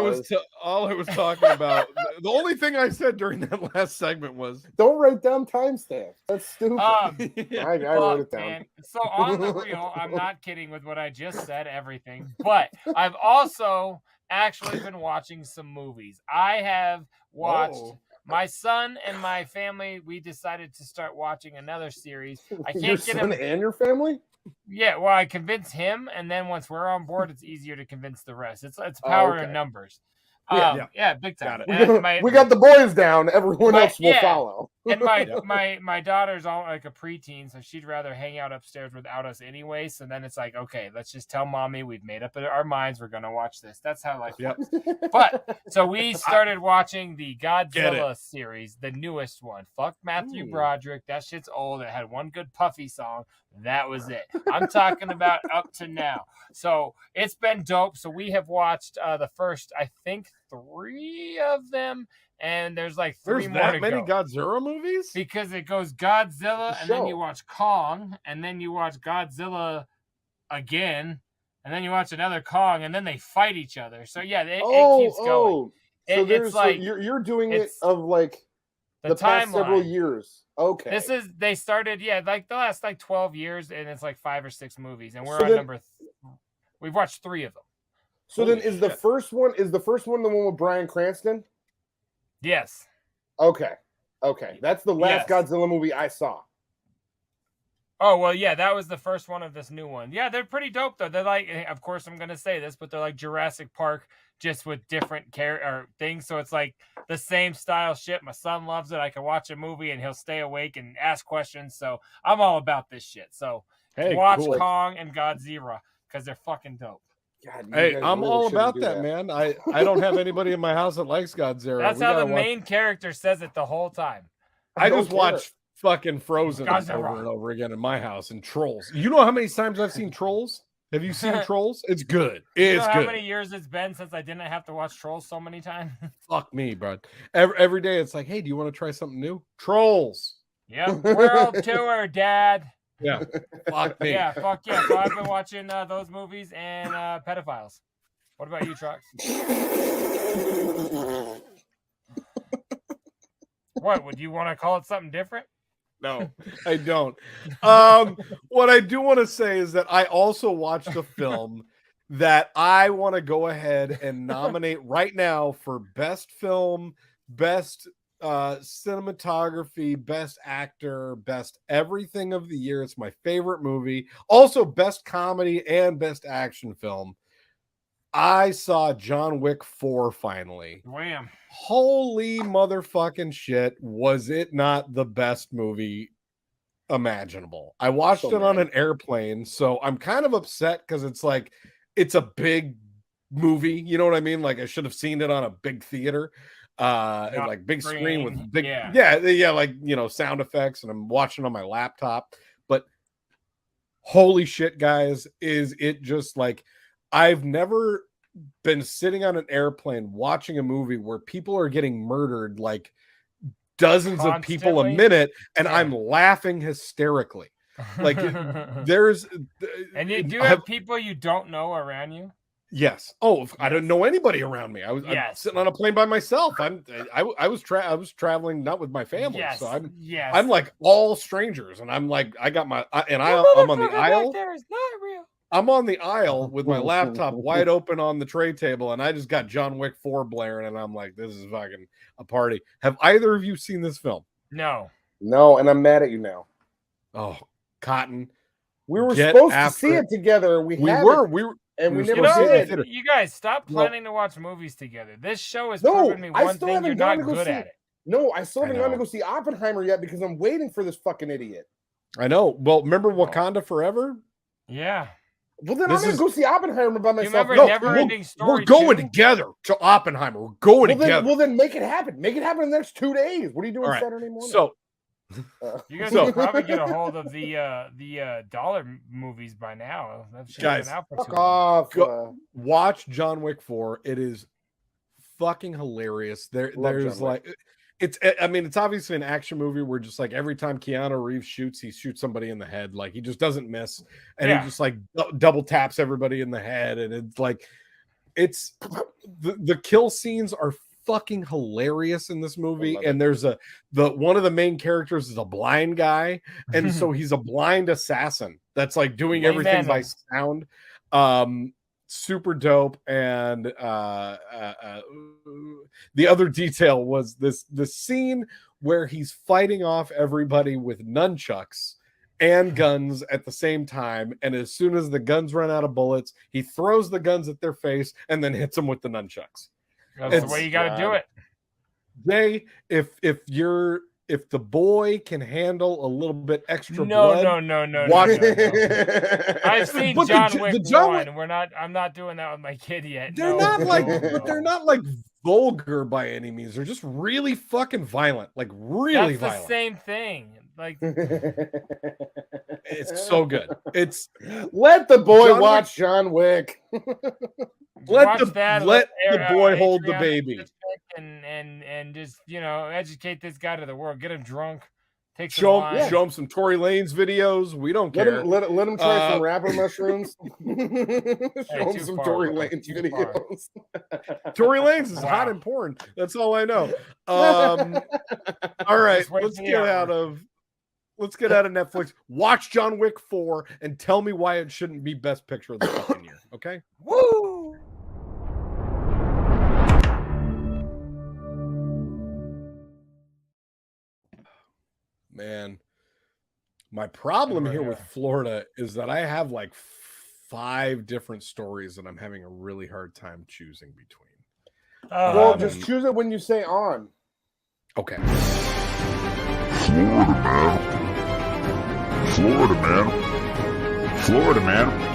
was talking about. The only thing I said during that last segment was, "Don't write down timestamps. That's stupid." I wrote it down. Man. So on the real, I'm not kidding with what I just said. Everything, but I've also actually been watching some movies. I have watched. My son and my family, we decided to start watching another series. I can't Your get son him and your family? Yeah, well, I convince him, and then once we're on board, it's easier to convince the rest. It's power in numbers. Yeah, big time. We got the boys down. Everyone else will follow. And my daughter's all like a preteen, so she'd rather hang out upstairs without us anyway. So then it's like, okay, let's just tell mommy we've made up our minds. We're gonna watch this. That's how life works. But so we started watching the Godzilla series, the newest one. Fuck Matthew Broderick. That shit's old. It had one good Puffy song. That was it. I'm talking about up to now. So it's been dope. So we have watched the first, I think, 3 of them, and there's like 3 more to go. There's that many Godzilla movies? Because it goes Godzilla, and then you watch Kong, and then you watch Godzilla again, and then you watch another Kong, and then they fight each other. So yeah, it keeps going. So you're doing it of like the past several years. Okay. They started like the last 12 years, and it's like 5 or 6 movies, and we're on number. We've watched 3 of them. So then the first one the one with Bryan Cranston? Yes. Okay. That's the last Godzilla movie I saw. Oh, well, yeah, that was the first one of this new one. Yeah, they're pretty dope, though. They're like, of course, I'm going to say this, but they're like Jurassic Park, just with different things. So it's like the same style shit. My son loves it. I can watch a movie and he'll stay awake and ask questions. So I'm all about this shit. So watch Kong and Godzilla because they're fucking dope. God, hey, I'm all about that, man. I don't have anybody in my house that likes Godzilla. That's how the main character says it the whole time. I just watch fucking Frozen over and over again in my house, and Trolls. You know how many times I've seen Trolls? Have you seen Trolls? It's good. It's how good. Many years it's been since I didn't have to watch Trolls so many times? Fuck me, bro. Every day it's like, hey, do you want to try something new? Trolls. Yep. World tour, Dad. Yeah. Fuck me. Yeah, fuck yeah. So I've been watching those movies and Pedophiles. What about you, Trox? What, would you want to call it something different? No, I don't. What I do want to say is that I also watched a film that I want to go ahead and nominate right now for best film, best cinematography, best actor, best everything of the year. It's my favorite movie. Also best comedy and best action film. I saw John Wick 4 finally. Wham. Holy motherfucking shit. Was it not the best movie imaginable? I watched it on an airplane, so I'm kind of upset because it's like, it's a big movie. You know what I mean? Like I should have seen it on a big theater. And like big screen with big like, you know, sound effects, and I'm watching on my laptop. But holy shit, guys, is it just like, I've never been sitting on an airplane watching a movie where people are getting murdered like dozens of people a minute, and I'm laughing hysterically. Like there's and you do have people you don't know around you. Yes. Oh, I don't know anybody around me. I'm sitting on a plane by myself. I was traveling not with my family, so I'm like all strangers, and I'm like I'm on the aisle. There is not real. I'm on the aisle with my laptop wide open on the tray table, and I just got John Wick 4 blaring, and I'm like, this is fucking a party. Have either of you seen this film? No, and I'm mad at you now. Oh, Cotton, we were supposed to see it together. We were. And we never did. You guys stop planning to watch movies together. This show has proven me one thing: you're not good at it. No, I still haven't gone to go see Oppenheimer yet because I'm waiting for this fucking idiot. I know. Well, remember Wakanda Forever? Yeah. Well, then I'm going to go see Oppenheimer by myself. You remember Never-Ending Story? We're going together to Oppenheimer. We're going together. Well, then make it happen. Make it happen in the next 2 days. What are you doing Saturday morning? So, you guys will probably get a hold of the dollar movies by now. Guys, out for fuck off. Watch John Wick 4. It is fucking hilarious. There's like, it's obviously an action movie where just like every time Keanu Reeves shoots, he shoots somebody in the head. Like he just doesn't miss, and he just like double taps everybody in the head, and it's like, it's the kill scenes are fucking hilarious in this movie. And there's one of the main characters is a blind guy, and so he's a blind assassin that's like doing everything by sound. Super dope. And the other detail was the scene where he's fighting off everybody with nunchucks and guns at the same time, and as soon as the guns run out of bullets, he throws the guns at their face and then hits them with the nunchucks. That's the way you got to do it. If the boy can handle a little bit extra blood, watch it. I've seen John Wick 1. I'm not doing that with my kid yet. They're not but they're not like vulgar by any means. They're just really fucking violent, like really violent. That's the same thing. Like it's so good. It's let the boy watch John Wick. let the boy hold the baby and just educate this guy to the world. Get him drunk. Show him some Tory Lanez videos. We don't care. Let him try some rapper mushrooms. Show him some Tory Lanez videos. Tory Lanez is hot in porn. That's all I know. All right, let's get out of Netflix. Watch John Wick 4 and tell me why it shouldn't be best picture of the fucking year. Okay? Woo! Man, my problem here with Florida is that I have like 5 different stories that I'm having a really hard time choosing between. Well, just choose it when you say on. Okay. Florida man.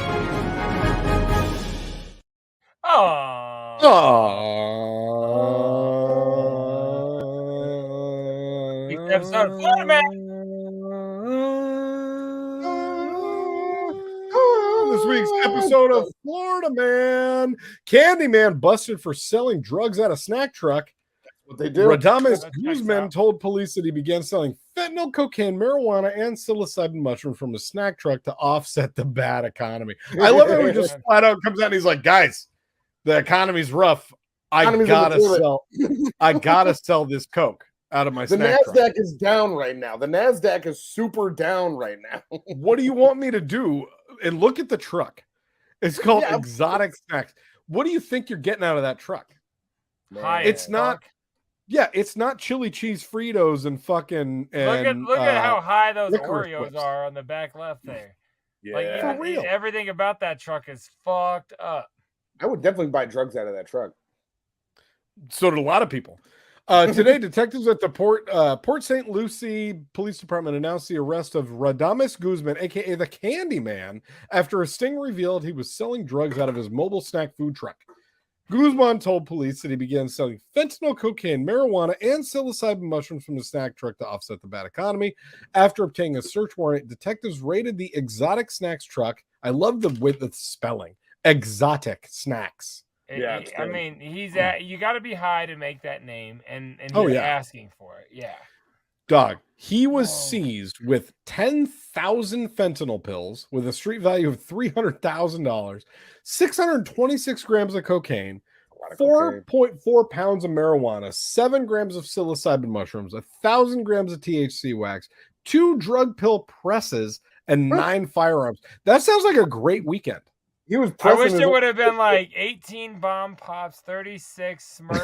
Episode of Florida Man. This week's episode of Florida Man. Candyman busted for selling drugs at a snack truck. What they do. Radames Guzman told police that he began selling fentanyl, cocaine, marijuana, and psilocybin mushrooms from a snack truck to offset the bad economy. I love how he just flat out comes out and he's like, guys, the economy's rough. I gotta sell this coke out of my snack truck. The NASDAQ is down right now. The NASDAQ is super down right now. What do you want me to do? And look at the truck. It's called Exotic Snacks. What do you think you're getting out of that truck? It's not. Yeah, it's not chili cheese Fritos and fucking. Look at how high those Oreos whips are on the back left there. Yeah, for real. Everything about that truck is fucked up. I would definitely buy drugs out of that truck. So did a lot of people. Today, detectives at the Port St. Lucie Police Department announced the arrest of Radames Guzman, aka the Candyman, after a sting revealed he was selling drugs out of his mobile snack food truck. Guzman told police that he began selling fentanyl, cocaine, marijuana, and psilocybin mushrooms from the snack truck to offset the bad economy. After obtaining a search warrant, detectives raided the Exotic Snacks truck. I love the way the spelling. Exotic Snacks. Yeah, I mean, you got to be high to make that name, and he's asking for it. Yeah. Dog, he was seized with 10,000 fentanyl pills with a street value of $300,000, 626 grams of cocaine, 4.4 pounds of marijuana, 7 grams of psilocybin mushrooms, 1,000 grams of THC wax, 2 drug pill presses, and 9 firearms. That sounds like a great weekend. He was. I wish it would have been like 18 bomb pops, 36 Smurfs.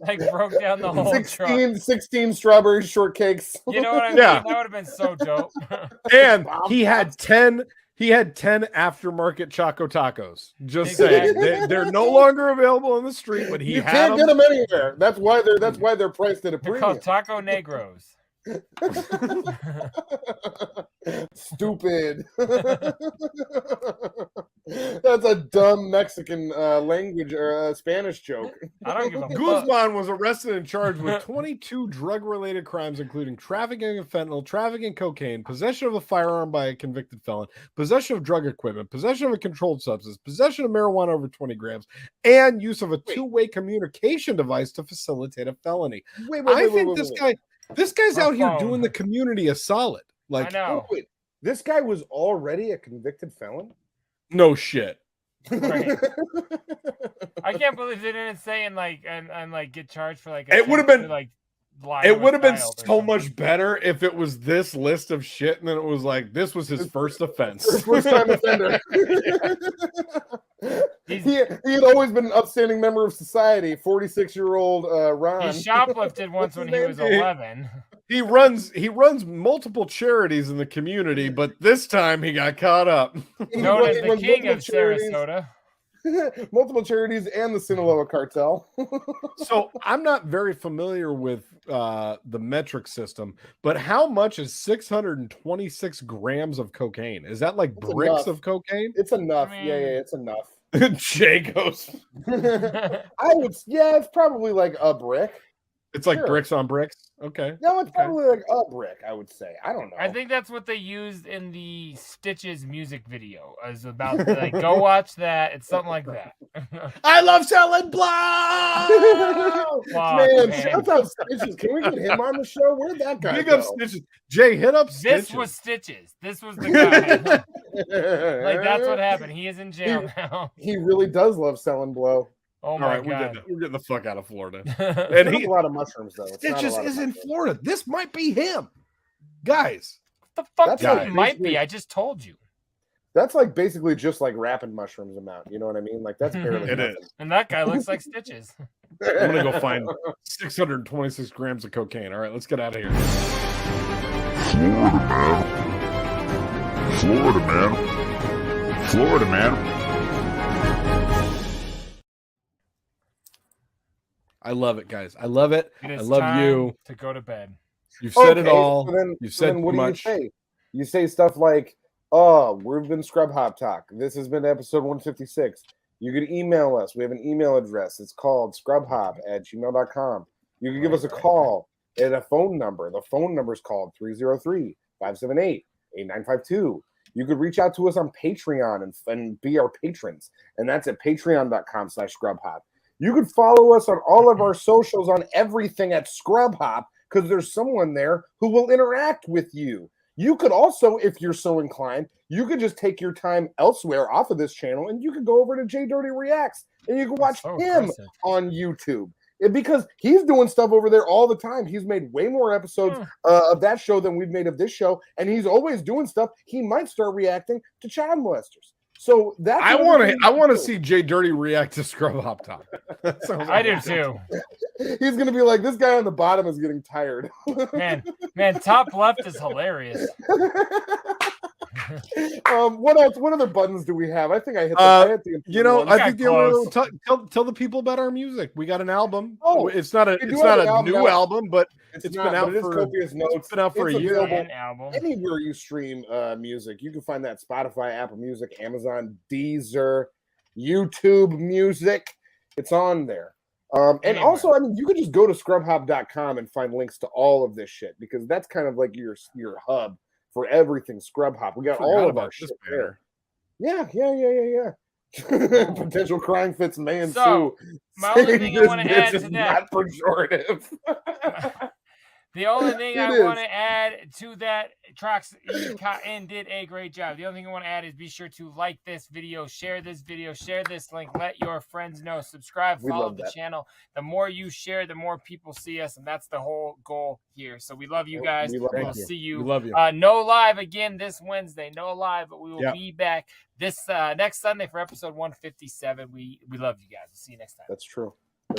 like broke down the whole 16 strawberry shortcakes. You know what I mean? Yeah. That would have been so dope. And he had 10 aftermarket Choco Tacos. Just saying, they're no longer available on the street, but you can't get them anywhere. That's why they're priced at a premium. They're called Taco Negros. Stupid. That's a dumb Mexican language or Spanish joke. I don't give a Guzman was arrested and charged with 22 drug-related crimes, including trafficking of fentanyl, trafficking cocaine, possession of a firearm by a convicted felon, possession of drug equipment, possession of a controlled substance, possession of marijuana over 20 grams, and use of a two-way communication device to facilitate a felony. I think this guy's out here doing the community a solid. Like, I know. This guy was already a convicted felon? No shit. Right. I can't believe they didn't say and like get charged for like. It would have been like. It would have been so much better if it was this list of shit, and then it was like this was his first offense. First time offender. He had always been an upstanding member of society. 46-year-old Ron. He shoplifted once when he was 11. He runs multiple charities in the community, but this time he got caught up. Known as the king of Sarasota. Multiple charities and the Sinaloa cartel. So I'm not very familiar with the metric system, but how much is 626 grams of cocaine? Is that like It's bricks enough. of cocaine? It's enough. Yeah, it's enough. Jay goes. It's probably like a brick. It's like bricks on bricks. Okay. No, it's probably like a brick, I would say. I don't know. I think that's what they used in the Stitches music video. Is about like go watch that. It's something like that. I love selling blow. Man, shout out Stitches. Can we get him on the show? Where'd that guy go? Up Stitches. Jay, hit up Stitches. This was Stitches. This was the guy. Like that's what happened. He is in jail now. He really does love selling blow. Oh my God. We're getting the fuck out of Florida. And he a lot of mushrooms though. Stitches is in Florida. This might be him, guys. What the fuck? That might be. I just told you. That's like basically just like wrapping mushrooms amount. You know what I mean? Like that's barely. It is. And that guy looks like Stitches. I'm gonna go find 626 grams of cocaine. All right, let's get out of here. Florida, man. Florida, man. I love it, guys. I love it. It is I love time you. to go to bed. You've said it all. So You've said what too do much. you say? You say stuff like, "Oh, we've been Scrub Hop Talk. This has been episode 156." You can email us. We have an email address. It's called scrubhop@gmail.com. You can give us a call at a phone number. The phone number is called 303-578-8952. You could reach out to us on Patreon and be our patrons. And that's at patreon.com/scrubhop. You can follow us on all of our socials on everything at Scrub Hop because there's someone there who will interact with you. You could also, if you're so inclined, you could just take your time elsewhere off of this channel and you could go over to JDirty Reacts and you can watch him on YouTube. Because he's doing stuff over there all the time. He's made way more episodes of that show than we've made of this show. And he's always doing stuff. He might start reacting to child molesters. So that's I want to see JDirty react to Scrub Hop Talk. I do too. He's gonna be like, this guy on the bottom is getting tired. Man, top left is hilarious. What else? What other buttons do we have? I think I hit the I think the only tell the people about our music. We got an album. Oh, it's not a new album, but it's been out for copious notes. It's been out for a year. Anywhere you stream music, you can find that Spotify, Apple Music, Amazon, Deezer, YouTube Music. It's on there. And also, I mean, you could just go to scrubhop.com and find links to all of this shit because that's kind of like your hub for everything Scrub Hop. We got all of our shit there. Yeah. Potential crime fits may ensue. My only thing I want to add to that, not pejorative. The only thing I want to add to that, Troxy Cotton did a great job. The only thing I want to add is be sure to like this video, share this link, let your friends know, subscribe, follow the channel. The more you share, the more people see us, and that's the whole goal here. So we love you guys. We'll see you. We love you. No live again this Wednesday. No live, but we will be back this next Sunday for episode 157. We love you guys. We'll see you next time. That's true.